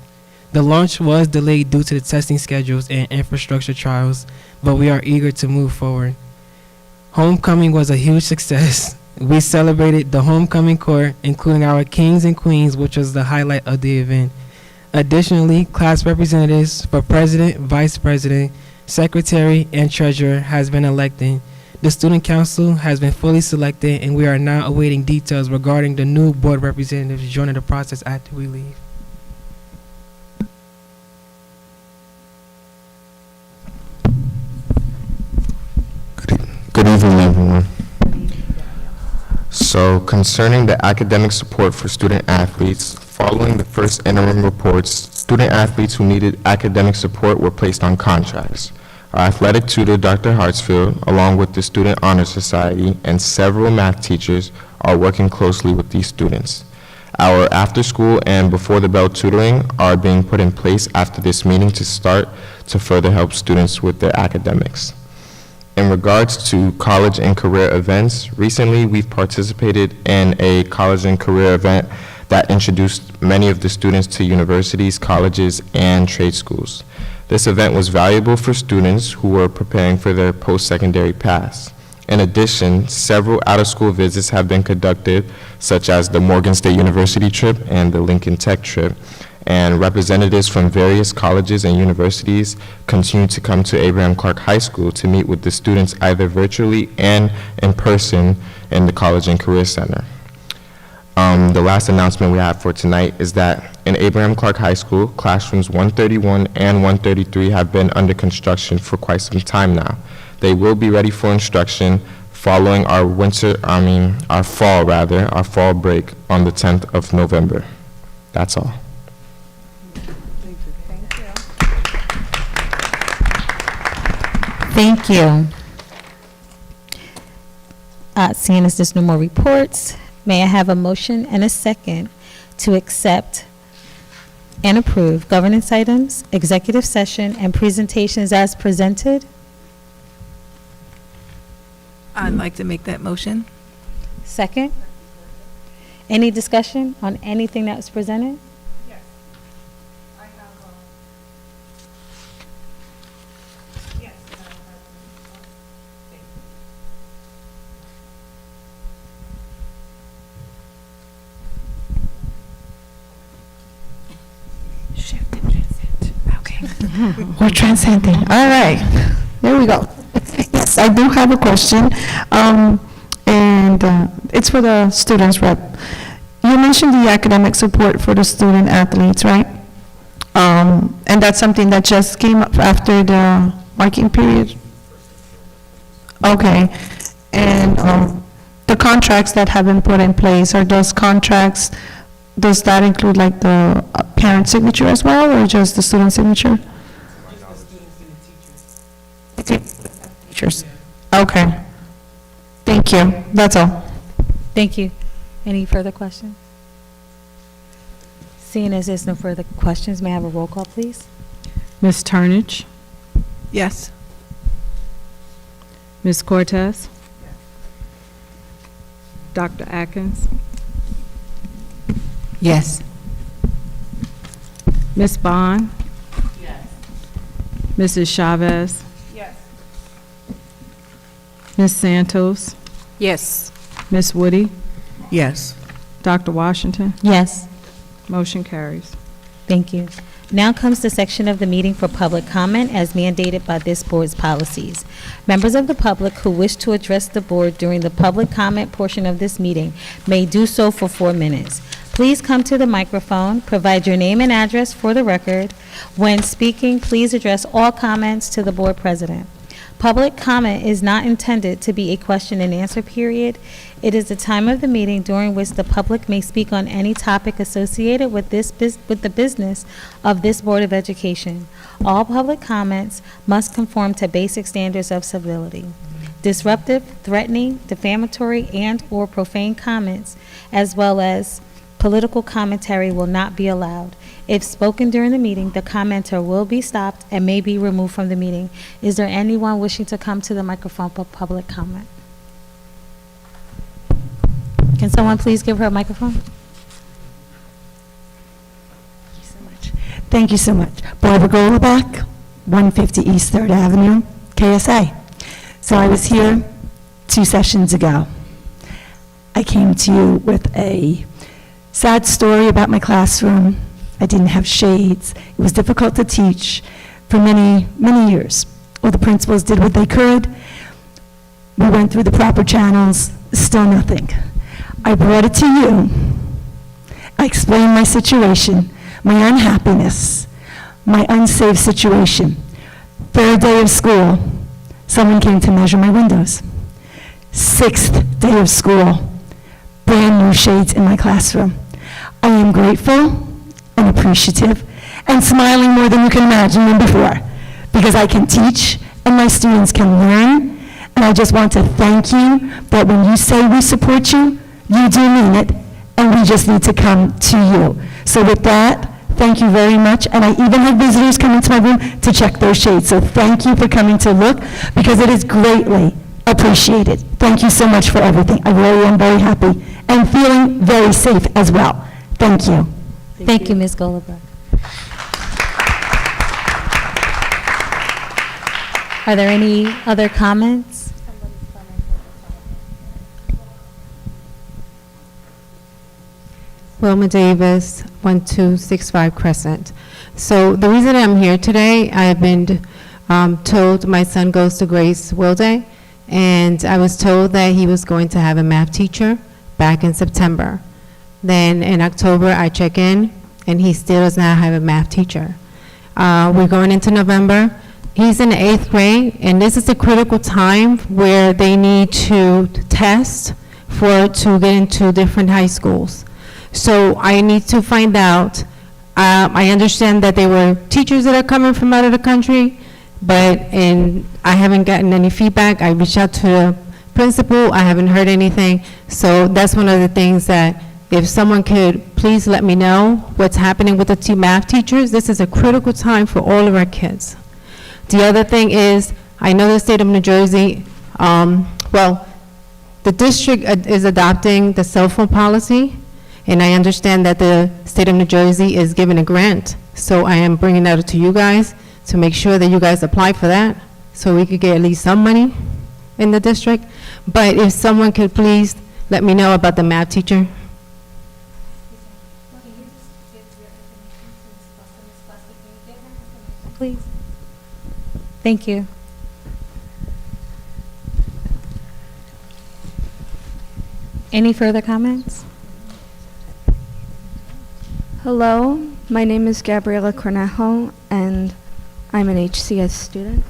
The launch was delayed due to the testing schedules and infrastructure trials, but we are eager to move forward. Homecoming was a huge success. We celebrated the homecoming court, including our kings and queens, which was the highlight of the event. Additionally, class representatives for president, vice president, secretary, and treasurer has been elected. The student council has been fully selected, and we are now awaiting details regarding the new board representatives joining the process after we leave. Good evening, everyone. So, concerning the academic support for student athletes, following the first interim reports, student athletes who needed academic support were placed on contracts. Our athletic tutor, Dr. Hartsfield, along with the Student Honor Society and several math teachers, are working closely with these students. Our after-school and before-the-bell tutoring are being put in place after this meeting to start to further help students with their academics. In regards to college and career events, recently we've participated in a college and career event that introduced many of the students to universities, colleges, and trade schools. This event was valuable for students who were preparing for their post-secondary paths. In addition, several out-of-school visits have been conducted, such as the Morgan State University trip and the Lincoln Tech trip, and representatives from various colleges and universities continue to come to Abraham Clark High School to meet with the students either virtually and in person in the College and Career Center. The last announcement we have for tonight is that in Abraham Clark High School, classrooms 131 and 133 have been under construction for quite some time now. They will be ready for instruction following our fall break on the 10th of November. That's all. Thank you. Seeing as there's no more reports, may I have a motion and a second to accept and approve governance items, executive session, and presentations as presented? I'd like to make that motion. Second? Any discussion on anything that was presented? Shift and transcend. Okay. We're transcending. All right. There we go. Yes, I do have a question. And it's for the students rep. You mentioned the academic support for the student athletes, right? And that's something that just came up after the marking period? Okay. And the contracts that have been put in place, are those contracts, does that include like the parent signature as well, or just the student signature? Teachers. Okay. Thank you. That's all. Thank you. Any further questions? Seeing as there's no further questions, may I have a roll call, please? Ms. Turnage? Yes. Ms. Cortez? Dr. Atkins? Yes. Ms. Bond? Mrs. Chavez? Ms. Santos? Yes. Ms. Woody? Yes. Dr. Washington? Yes. Motion carries. Thank you. Now comes the section of the meeting for public comment as mandated by this board's policies. Members of the public who wish to address the board during the public comment portion of this meeting may do so for 4 minutes. Please come to the microphone, provide your name and address for the record. When speaking, please address all comments to the board president. Public comment is not intended to be a question and answer period. It is the time of the meeting during which the public may speak on any topic associated with the business of this Board of Education. All public comments must conform to basic standards of civility. Disruptive, threatening, defamatory, and/or profane comments, as well as political commentary, will not be allowed. If spoken during the meeting, the commenter will be stopped and may be removed from the meeting. Is there anyone wishing to come to the microphone for public comment? Can someone please give her a microphone? Thank you so much. Barbara Golubach, 150 East 3rd Avenue, KSA. So I was here 2 sessions ago. I came to you with a sad story about my classroom. I didn't have shades. It was difficult to teach for many, many years. All the principals did what they could. We went through the proper channels, still nothing. I brought it to you. I explained my situation, my unhappiness, my unsafe situation. 3rd day of school, someone came to measure my windows. 6th day of school, brand new shades in my classroom. I am grateful and appreciative and smiling more than you can imagine than before, because I can teach and my students can learn. And I just want to thank you that when you say we support you, you do mean it, and we just need to come to you. So with that, thank you very much. And I even had visitors come into my room to check those shades. So thank you for coming to look, because it is greatly appreciated. Thank you so much for everything. I really am very happy and feeling very safe as well. Thank you. Thank you, Ms. Golubach. Are there any other comments? Wilma Davis, 1265 Crescent. So the reason I'm here today, I have been told my son goes to Grace Wilday, and I was told that he was going to have a math teacher back in September. Then in October, I check in, and he still does not have a math teacher. We're going into November. He's in the 8th grade, and this is a critical time where they need to test to get into different high schools. So I need to find out. I understand that there were teachers that are coming from out of the country, but I haven't gotten any feedback. I reached out to the principal, I haven't heard anything. So that's one of the things that, if someone could please let me know what's happening with the two math teachers. This is a critical time for all of our kids. The other thing is, I know the state of New Jersey, the district is adopting the cell phone policy, and I understand that the state of New Jersey is giving a grant. So I am bringing that to you guys to make sure that you guys apply for that, so we could get at least some money in the district. But if someone could please let me know about the math teacher. Please. Thank you. Any further comments? Hello, my name is Gabriela Cornejo, and I'm an HCS student.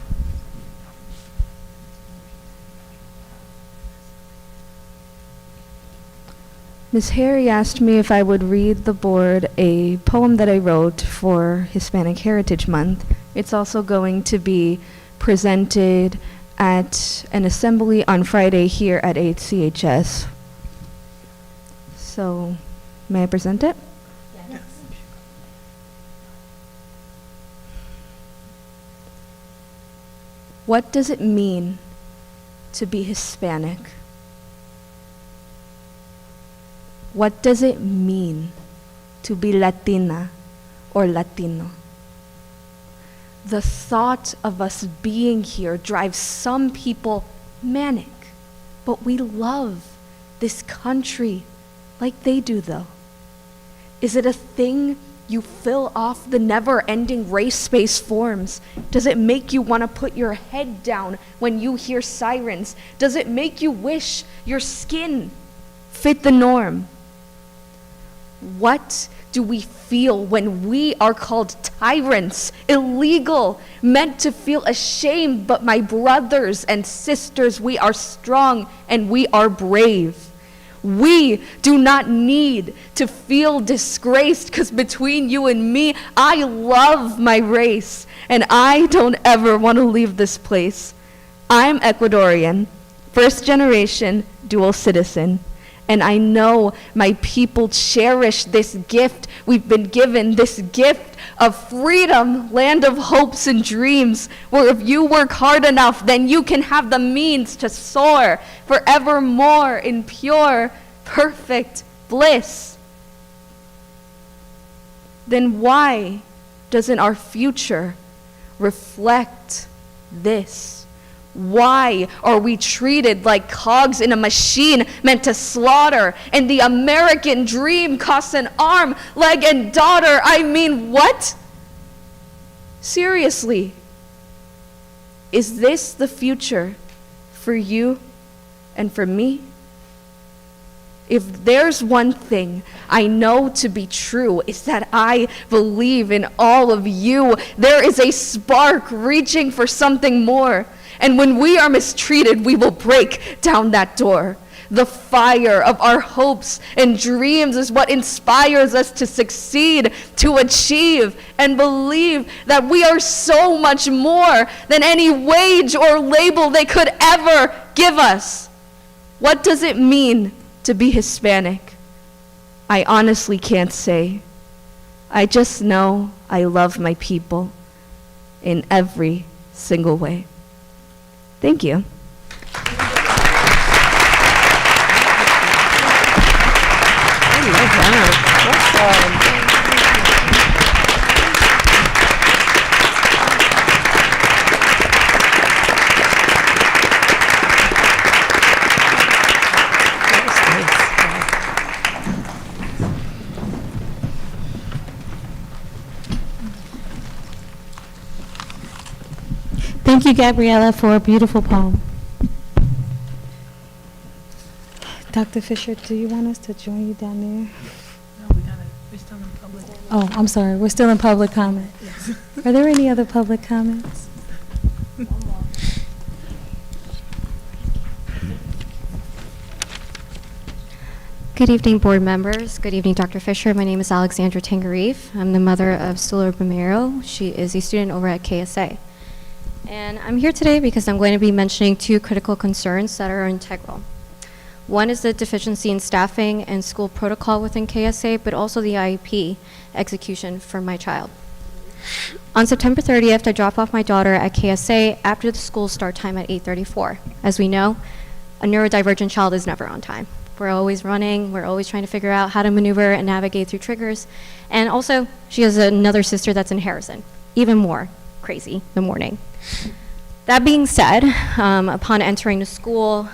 Ms. Harry asked me if I would read the board a poem that I wrote for Hispanic Heritage Month. It's also going to be presented at an assembly on Friday here at HCHS. So, may I present it? Yes. What does it mean to be Hispanic? What does it mean to be Latina or Latino? The thought of us being here drives some people manic, but we love this country like they do, though. Is it a thing you fill off the never-ending race-based forms? Does it make you want to put your head down when you hear sirens? Does it make you wish your skin fit the norm? What do we feel when we are called tyrants, illegal, meant to feel ashamed? But my brothers and sisters, we are strong and we are brave. We do not need to feel disgraced, because between you and me, I love my race and I don't ever want to leave this place. I'm Ecuadorian, first generation dual citizen. And I know my people cherish this gift we've been given, this gift of freedom, land of hopes and dreams, where if you work hard enough, then you can have the means to soar forevermore in pure, perfect bliss. Then why doesn't our future reflect this? Why are we treated like cogs in a machine meant to slaughter, and the American dream costs an arm, leg, and daughter? I mean, what? Seriously, is this the future for you and for me? If there's one thing I know to be true, is that I believe in all of you. There is a spark reaching for something more. And when we are mistreated, we will break down that door. The fire of our hopes and dreams is what inspires us to succeed, to achieve, and believe that we are so much more than any wage or label they could ever give us. What does it mean to be Hispanic? I honestly can't say. I just know I love my people in every single way. Thank you. Thank you, Gabriella, for a beautiful poem. Dr. Fisher, do you want us to join you down there? No, we're still in public. Oh, I'm sorry, we're still in public comment. Are there any other public comments? Good evening, board members. Good evening, Dr. Fisher. My name is Alexandra Tangarif. I'm the mother of Sula Romero. She is a student over at KSA. And I'm here today because I'm going to be mentioning two critical concerns that are integral. One is the deficiency in staffing and school protocol within KSA, but also the IEP execution for my child. On September 30th, I dropped off my daughter at KSA after the school start time at 8:34. As we know, a neurodivergent child is never on time. We're always running, we're always trying to figure out how to maneuver and navigate through triggers. And also, she has another sister that's in Harrison, even more crazy in the morning. That being said, upon entering the school,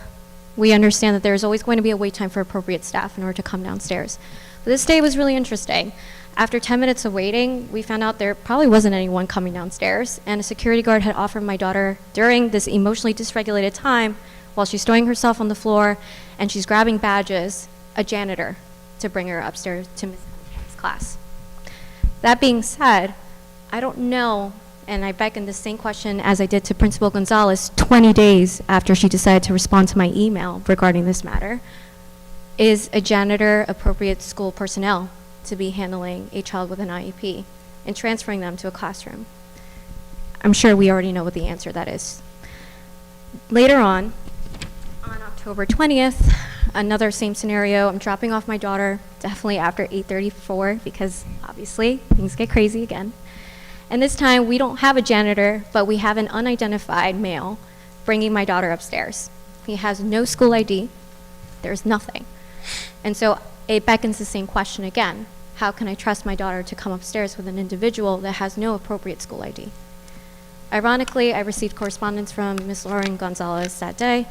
we understand that there's always going to be a wait time for appropriate staff in order to come downstairs. But this day was really interesting. After 10 minutes of waiting, we found out there probably wasn't anyone coming downstairs, and a security guard had offered my daughter, during this emotionally dysregulated time, while she's throwing herself on the floor and she's grabbing badges, a janitor to bring her upstairs to Ms. Cunningham's class. That being said, I don't know, and I beckon the same question as I did to Principal Gonzalez 20 days after she decided to respond to my email regarding this matter. Is a janitor appropriate school personnel to be handling a child with an IEP and transferring them to a classroom? I'm sure we already know what the answer that is. Later on October 20th, another same scenario. I'm dropping off my daughter, definitely after 8:34, because obviously things get crazy again. And this time we don't have a janitor, but we have an unidentified male bringing my daughter upstairs. He has no school ID. There's nothing. And so it beckons the same question again. How can I trust my daughter to come upstairs with an individual that has no appropriate school ID? Ironically, I received correspondence from Ms. Lauren Gonzalez that day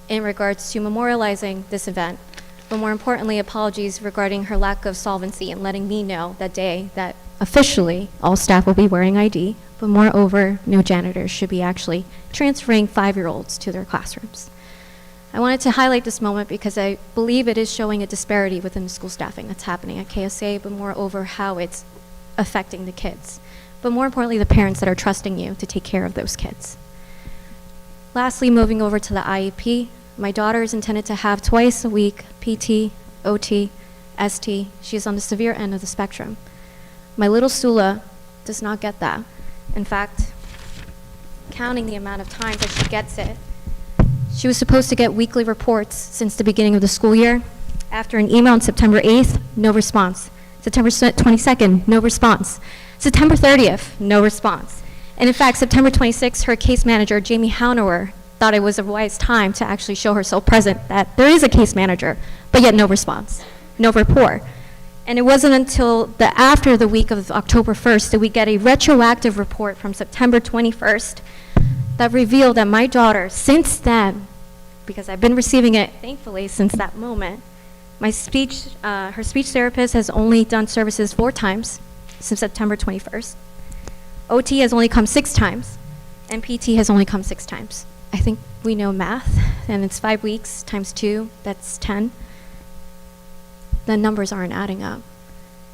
in regards to memorializing this event, but more importantly, apologies regarding her lack of solvency and letting me know that day that officially all staff will be wearing ID, but moreover, no janitors should be actually transferring 5-year-olds to their classrooms. I wanted to highlight this moment because I believe it is showing a disparity within the school staffing that's happening at KSA, but moreover, how it's affecting the kids. But more importantly, the parents that are trusting you to take care of those kids. Lastly, moving over to the IEP, my daughter is intended to have twice a week PT, OT, ST. She is on the severe end of the spectrum. My little Sula does not get that. In fact, counting the amount of times that she gets it, she was supposed to get weekly reports since the beginning of the school year. After an email on September 8th, no response. September 22nd, no response. September 30th, no response. And in fact, September 26th, her case manager, Jamie Haunower, thought it was a wise time to actually show herself present that there is a case manager, but yet no response, no report. And it wasn't until after the week of October 1st that we get a retroactive report from September 21st that revealed that my daughter, since then, because I've been receiving it, thankfully, since that moment, her speech therapist has only done services 4 times since September 21st. OT has only come 6 times, and PT has only come 6 times. I think we know math, and it's 5 weeks times 2, that's 10. The numbers aren't adding up.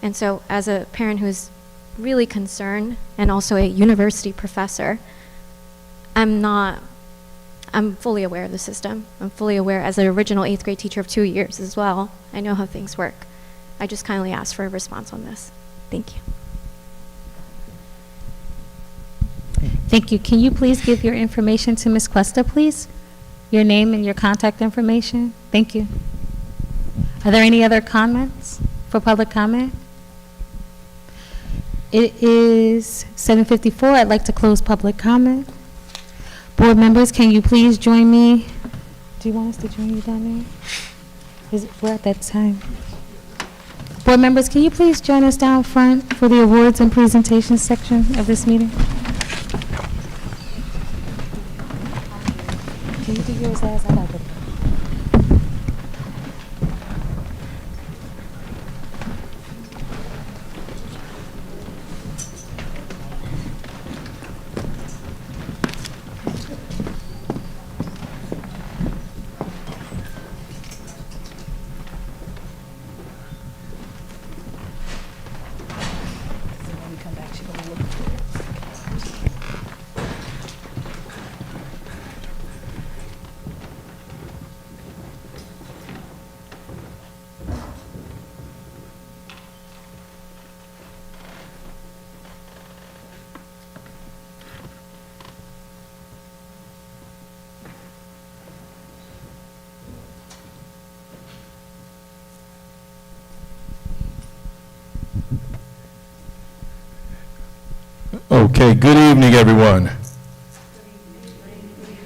And so as a parent who's really concerned, and also a university professor, I'm fully aware of the system. I'm fully aware as an original 8th grade teacher of 2 years as well. I know how things work. I just kindly ask for a response on this. Thank you. Thank you. Can you please give your information to Ms. Cuesta, please? Your name and your contact information? Thank you. Are there any other comments for public comment? It is 7:54. I'd like to close public comment. Board members, can you please join me? Do you want us to join you down there? We're at that time. Board members, can you please join us down front for the awards and presentation section of this meeting? Can you do yours last? I got it. Okay, good evening, everyone.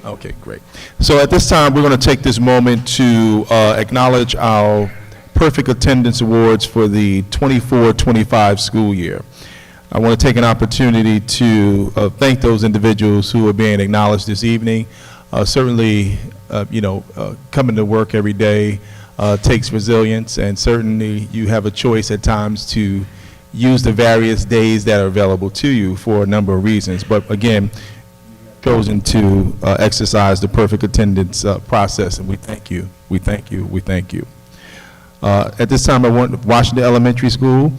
Okay, great. So at this time, we're going to take this moment to acknowledge our Perfect Attendance Awards for the 24-25 school year. I want to take an opportunity to thank those individuals who are being acknowledged this evening. Certainly, coming to work every day takes resilience, and certainly you have a choice at times to use the various days that are available to you for a number of reasons. But again, chosen to exercise the perfect attendance process, and we thank you. We thank you. We thank you. At this time, I want Washington Elementary School.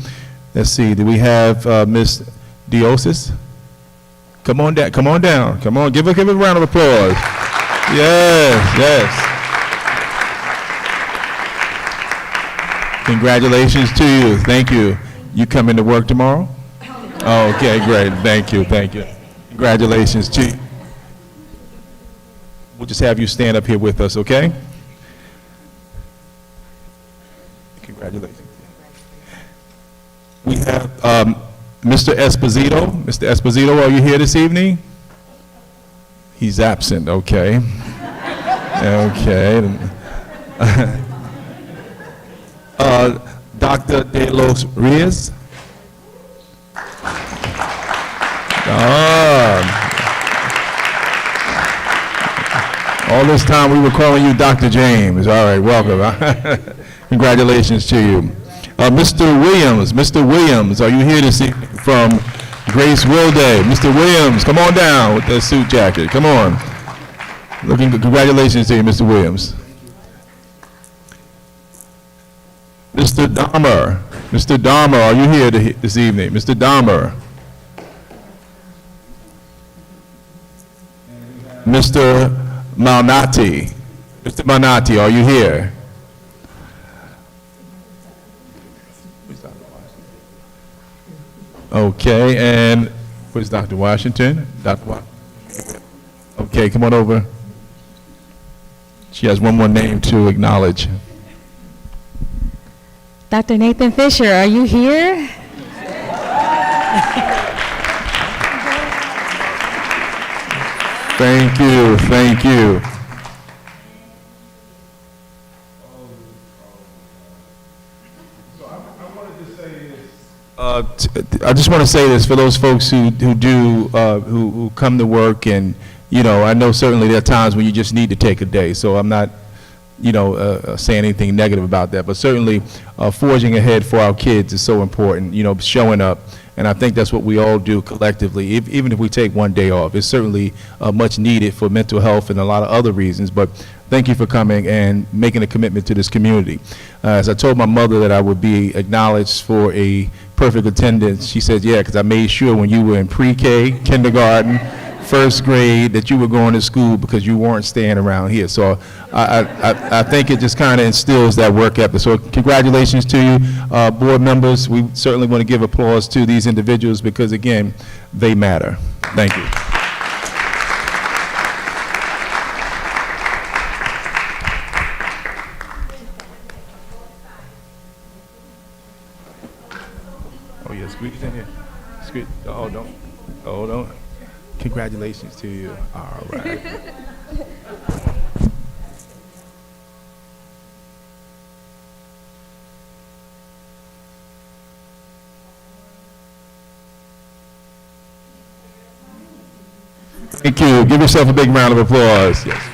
Let's see. Do we have Miss Diosis? Come on down. Come on down. Come on. Give a round of applause. Yes. Yes. Congratulations to you. Thank you. You coming to work tomorrow? Okay, great. Thank you. Thank you. Congratulations to you. We'll just have you stand up here with us, okay? Congratulations. We have Mr. Esposito. Mr. Esposito, are you here this evening? He's absent, okay. Okay. Dr. De Los Rios. All this time we were calling you Dr. James. All right, welcome. Congratulations to you. Mr. Williams, are you here this evening from Grace Wilday? Mr. Williams, come on down with that suit jacket. Come on. Congratulations to you, Mr. Williams. Mr. Dahmer, are you here this evening? Mr. Dahmer. Mr. Malnati. Mr. Malnati, are you here? Okay, and where's Dr. Washington? Dr. Washington. Okay, come on over. She has one more name to acknowledge. Dr. Nathan Fisher, are you here? Thank you, thank you. I just want to say this for those folks who come to work, and I know certainly there are times when you just need to take a day. So I'm not saying anything negative about that, but certainly forging ahead for our kids is so important. Showing up, and I think that's what we all do collectively. Even if we take one day off, it's certainly much needed for mental health and a lot of other reasons. But thank you for coming and making a commitment to this community. As I told my mother that I would be acknowledged for a perfect attendance, she said, yeah, because I made sure when you were in pre-K, kindergarten, first grade, that you were going to school because you weren't staying around here. So I think it just kind of instills that work ethic. So congratulations to you, board members. We certainly want to give applause to these individuals because, again, they matter. Thank you. Oh, yeah, squeeze in here. Squeeze. Oh, don't. Oh, don't. Congratulations to you. All right. Thank you. Give yourself a big round of applause. Yes.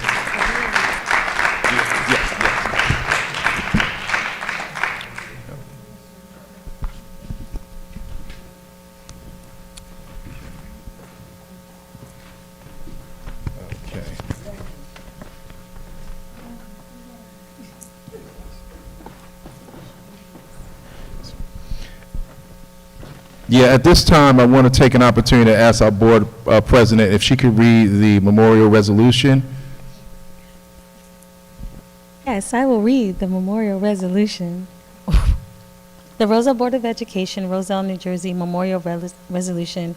Yeah, at this time, I want to take an opportunity to ask our board president if she could read the memorial resolution. Yes, I will read the memorial resolution. The Roselle Board of Education, Roselle, New Jersey Memorial Resolution.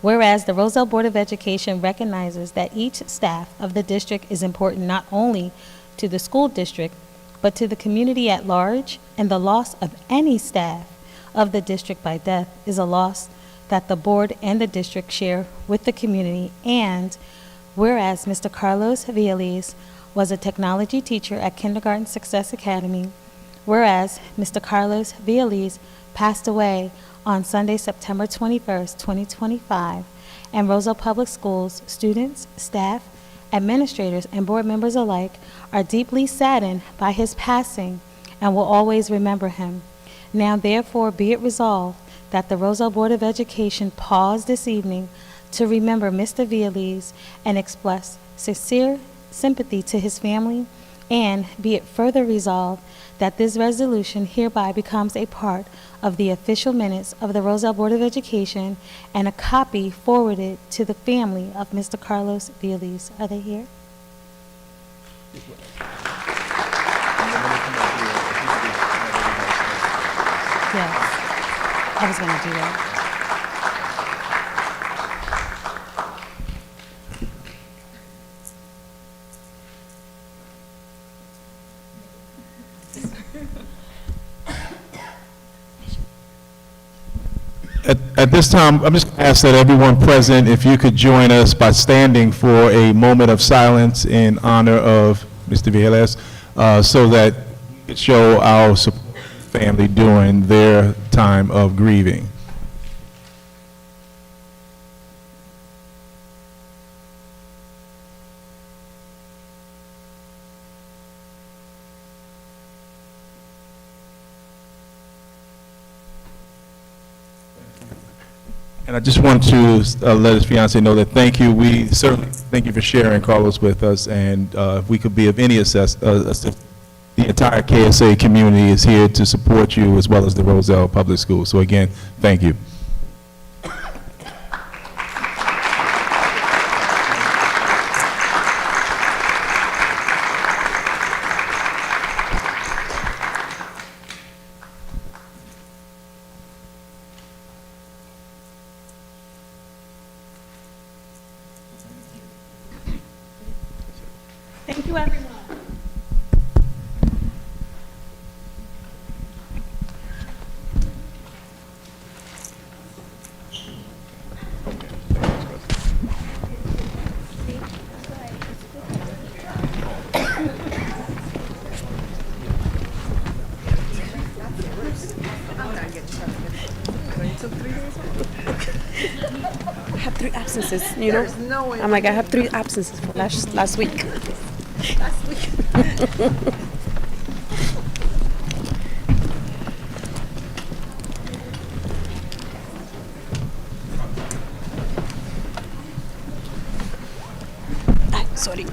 Whereas the Roselle Board of Education recognizes that each staff of the district is important not only to the school district, but to the community at large, and the loss of any staff of the district by death is a loss that the board and the district share with the community, and whereas Mr. Carlos Viales was a technology teacher at Kindergarten Success Academy, whereas Mr. Carlos Viales passed away on Sunday, September 21st, 2025, and Roselle Public Schools students, staff, administrators, and board members alike are deeply saddened by his passing and will always remember him. Now therefore be it resolved that the Roselle Board of Education pause this evening to remember Mr. Viales and express sincere sympathy to his family, and be it further resolved that this resolution hereby becomes a part of the official minutes of the Roselle Board of Education and a copy forwarded to the family of Mr. Carlos Viales. Are they here? Yes, I was going to do that. At this time, I'm just going to ask that everyone present, if you could join us by standing for a moment of silence in honor of Mr. Viales, so that we could show our support to the family during their time of grieving. And I just want to let his fiancée know that thank you. We certainly thank you for sharing Carlos with us, and if we could be of any assistance, the entire KSA community is here to support you, as well as the Roselle Public Schools. So again, thank you. Thank you, everyone. I have 3 absences, you know? I'm like, I have 3 absences for last week. Sorry.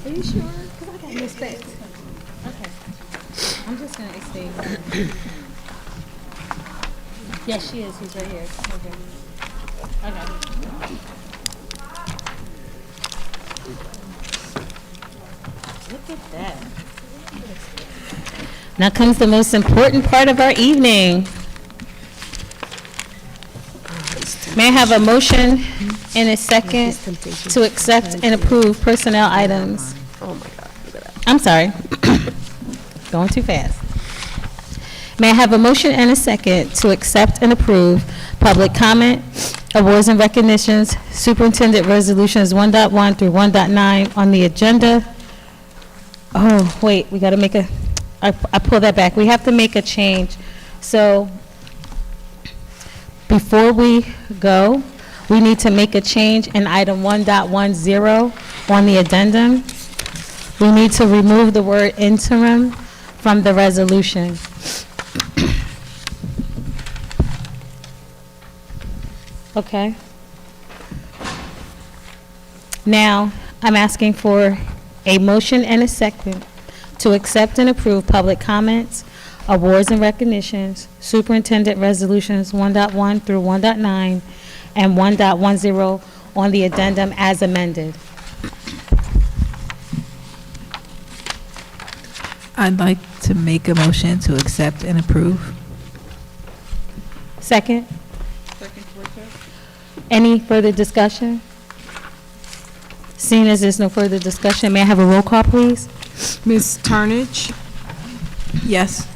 Are you sure? Because I got no space. Okay. I'm just going to stay. Yes, she is. She's right here. Okay. Okay. Look at that. Now comes the most important part of our evening. May I have a motion and a second to accept and approve personnel items? Oh my God, look at that. I'm sorry. Going too fast. May I have a motion and a second to accept and approve public comment, awards and recognitions, superintendent resolutions 1.1 through 1.9 on the agenda? Oh, wait, we got to make I pull that back. We have to make a change. So before we go, we need to make a change in item 1.10 on the addendum. We need to remove the word interim from the resolution. Okay. Now, I'm asking for a motion and a second to accept and approve public comments, awards and recognitions, superintendent resolutions 1.1 through 1.9, and 1.10 on the addendum as amended. I'd like to make a motion to accept and approve. Second? Any further discussion? Seeing as there's no further discussion, may I have a roll call, please? Ms. Turnage? Yes.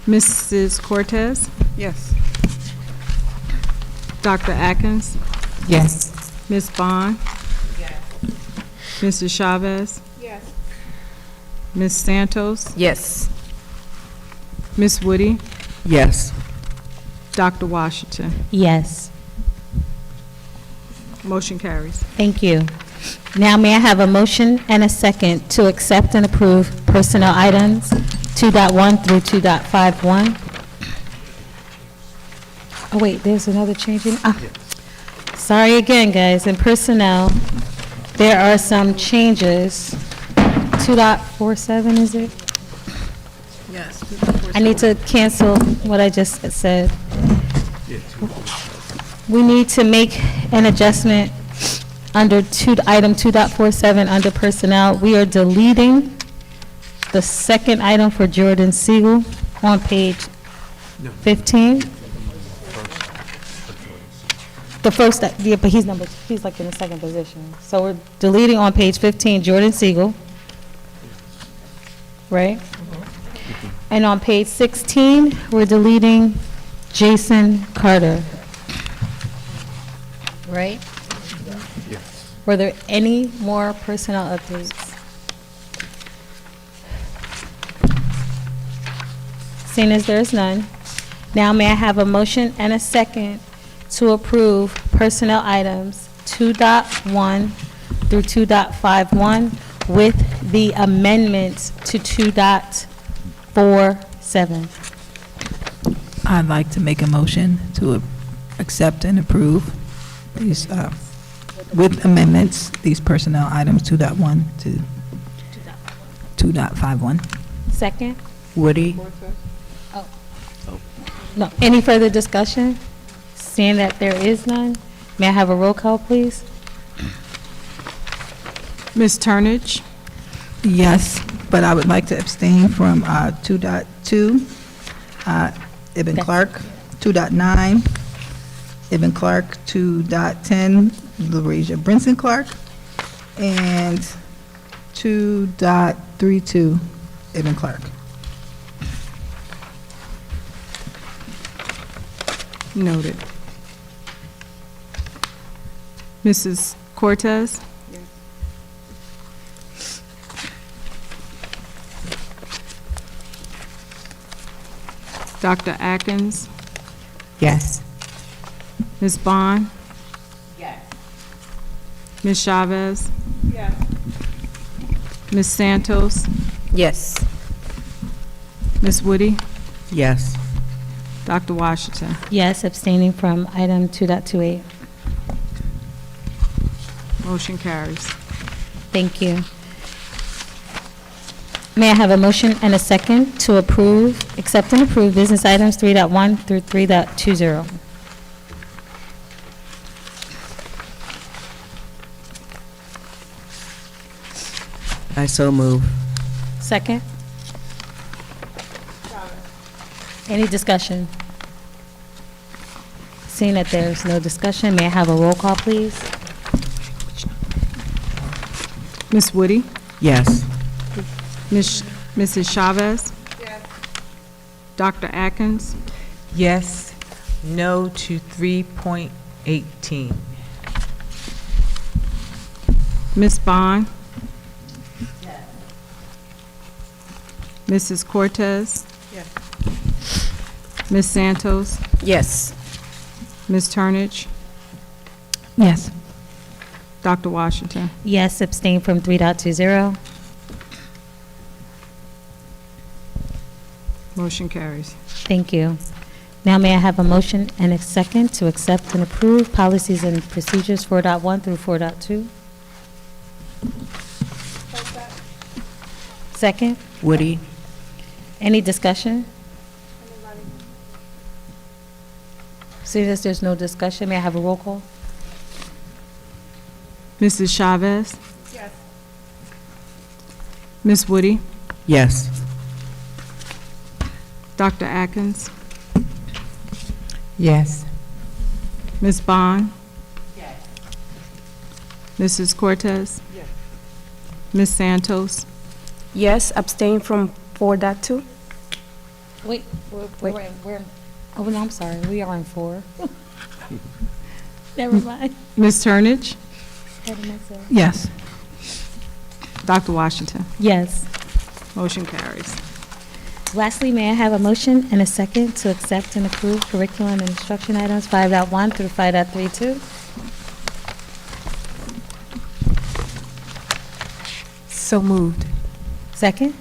Mrs. Cortez? Yes. Dr. Atkins? Yes. Ms. Bond? Mrs. Chavez? Yes. Ms. Santos? Yes. Ms. Woody? Yes. Dr. Washington? Yes. Motion carries. Thank you. Now, may I have a motion and a second to accept and approve personnel items 2.1 through 2.51? Oh, wait, there's another change in, sorry again, guys. In personnel, there are some changes. 2.47, is it? Yes. I need to cancel what I just said. We need to make an adjustment under item 2.47 under personnel. We are deleting the second item for Jordan Siegel on page 15. The first, yeah, but he's like in the second position. So we're deleting on page 15 Jordan Siegel. Right? And on page 16, we're deleting Jason Carter. Right? Yes. Were there any more personnel updates? Seeing as there's none, now may I have a motion and a second to approve personnel items 2.1 through 2.51 with the amendments to 2.47. I'd like to make a motion to accept and approve these, with amendments, these personnel items 2.1 to 2.51. Second? Woody? No. Any further discussion? Seeing that there is none, may I have a roll call, please? Ms. Turnage? Yes, but I would like to abstain from 2.2, Ibn Clark, 2.9, Ibn Clark, 2.10, LaRasia Brinson Clark, and 2.32, Ibn Clark. Noted. Mrs. Cortez? Dr. Atkins? Yes. Ms. Bond? Yes. Ms. Chavez? Yes. Ms. Santos? Yes. Ms. Woody? Yes. Dr. Washington? Yes, abstaining from item 2.28. Motion carries. Thank you. May I have a motion and a second to approve, accept and approve business items 3.1 through 3.20? I so move. Second? Any discussion? Seeing that there's no discussion, may I have a roll call, please? Ms. Woody? Yes. Mrs. Chavez? Yes. Dr. Atkins? Yes. No to 3.18. Ms. Bond? Mrs. Cortez? Yes. Ms. Santos? Yes. Ms. Turnage? Yes. Dr. Washington? Yes, abstain from 3.20. Motion carries. Thank you. Now may I have a motion and a second to accept and approve policies and procedures 4.1 through 4.2? Second? Woody? Any discussion? Seeing as there's no discussion, may I have a roll call? Mrs. Chavez? Yes. Ms. Woody? Yes. Dr. Atkins? Yes. Ms. Bond? Yes. Mrs. Cortez? Yes. Ms. Santos? Yes, abstain from 4.2. Wait, we're in, oh, no, I'm sorry, we are in 4. Never mind. Ms. Turnage? Yes. Dr. Washington? Yes. Motion carries. Lastly, may I have a motion and a second to accept and approve curriculum and instruction items 5.1 through 5.32? So moved. Second?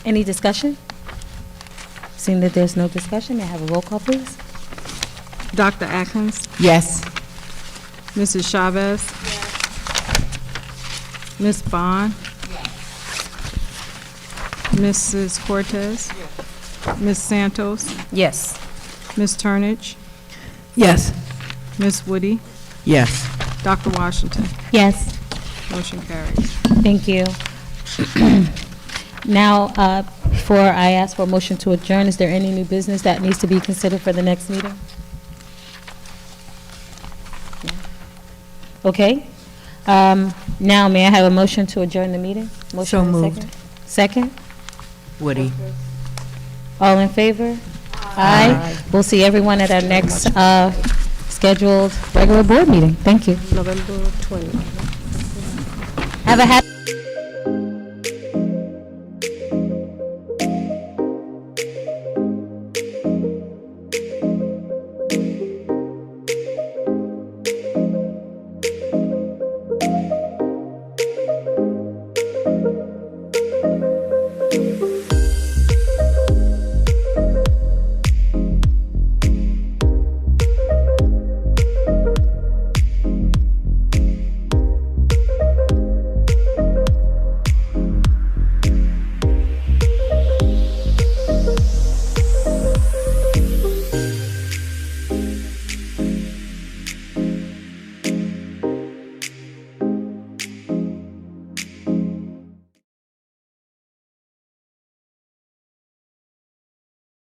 Any discussion? Seeing that there's no discussion, may I have a roll call, please? Dr. Atkins? Yes. Mrs. Chavez? Ms. Bond? Mrs. Cortez? Ms. Santos? Yes. Ms. Turnage? Yes. Ms. Woody? Yes. Dr. Washington? Yes. Motion carries. Thank you. Now, before I ask for a motion to adjourn, is there any new business that needs to be considered for the next meeting? Okay. Now, may I have a motion to adjourn the meeting? Motion So and a moved. second? Second? Woody? All in favor? Aye. We'll see everyone at our next scheduled regular board meeting. Thank you. November 20. Have a happy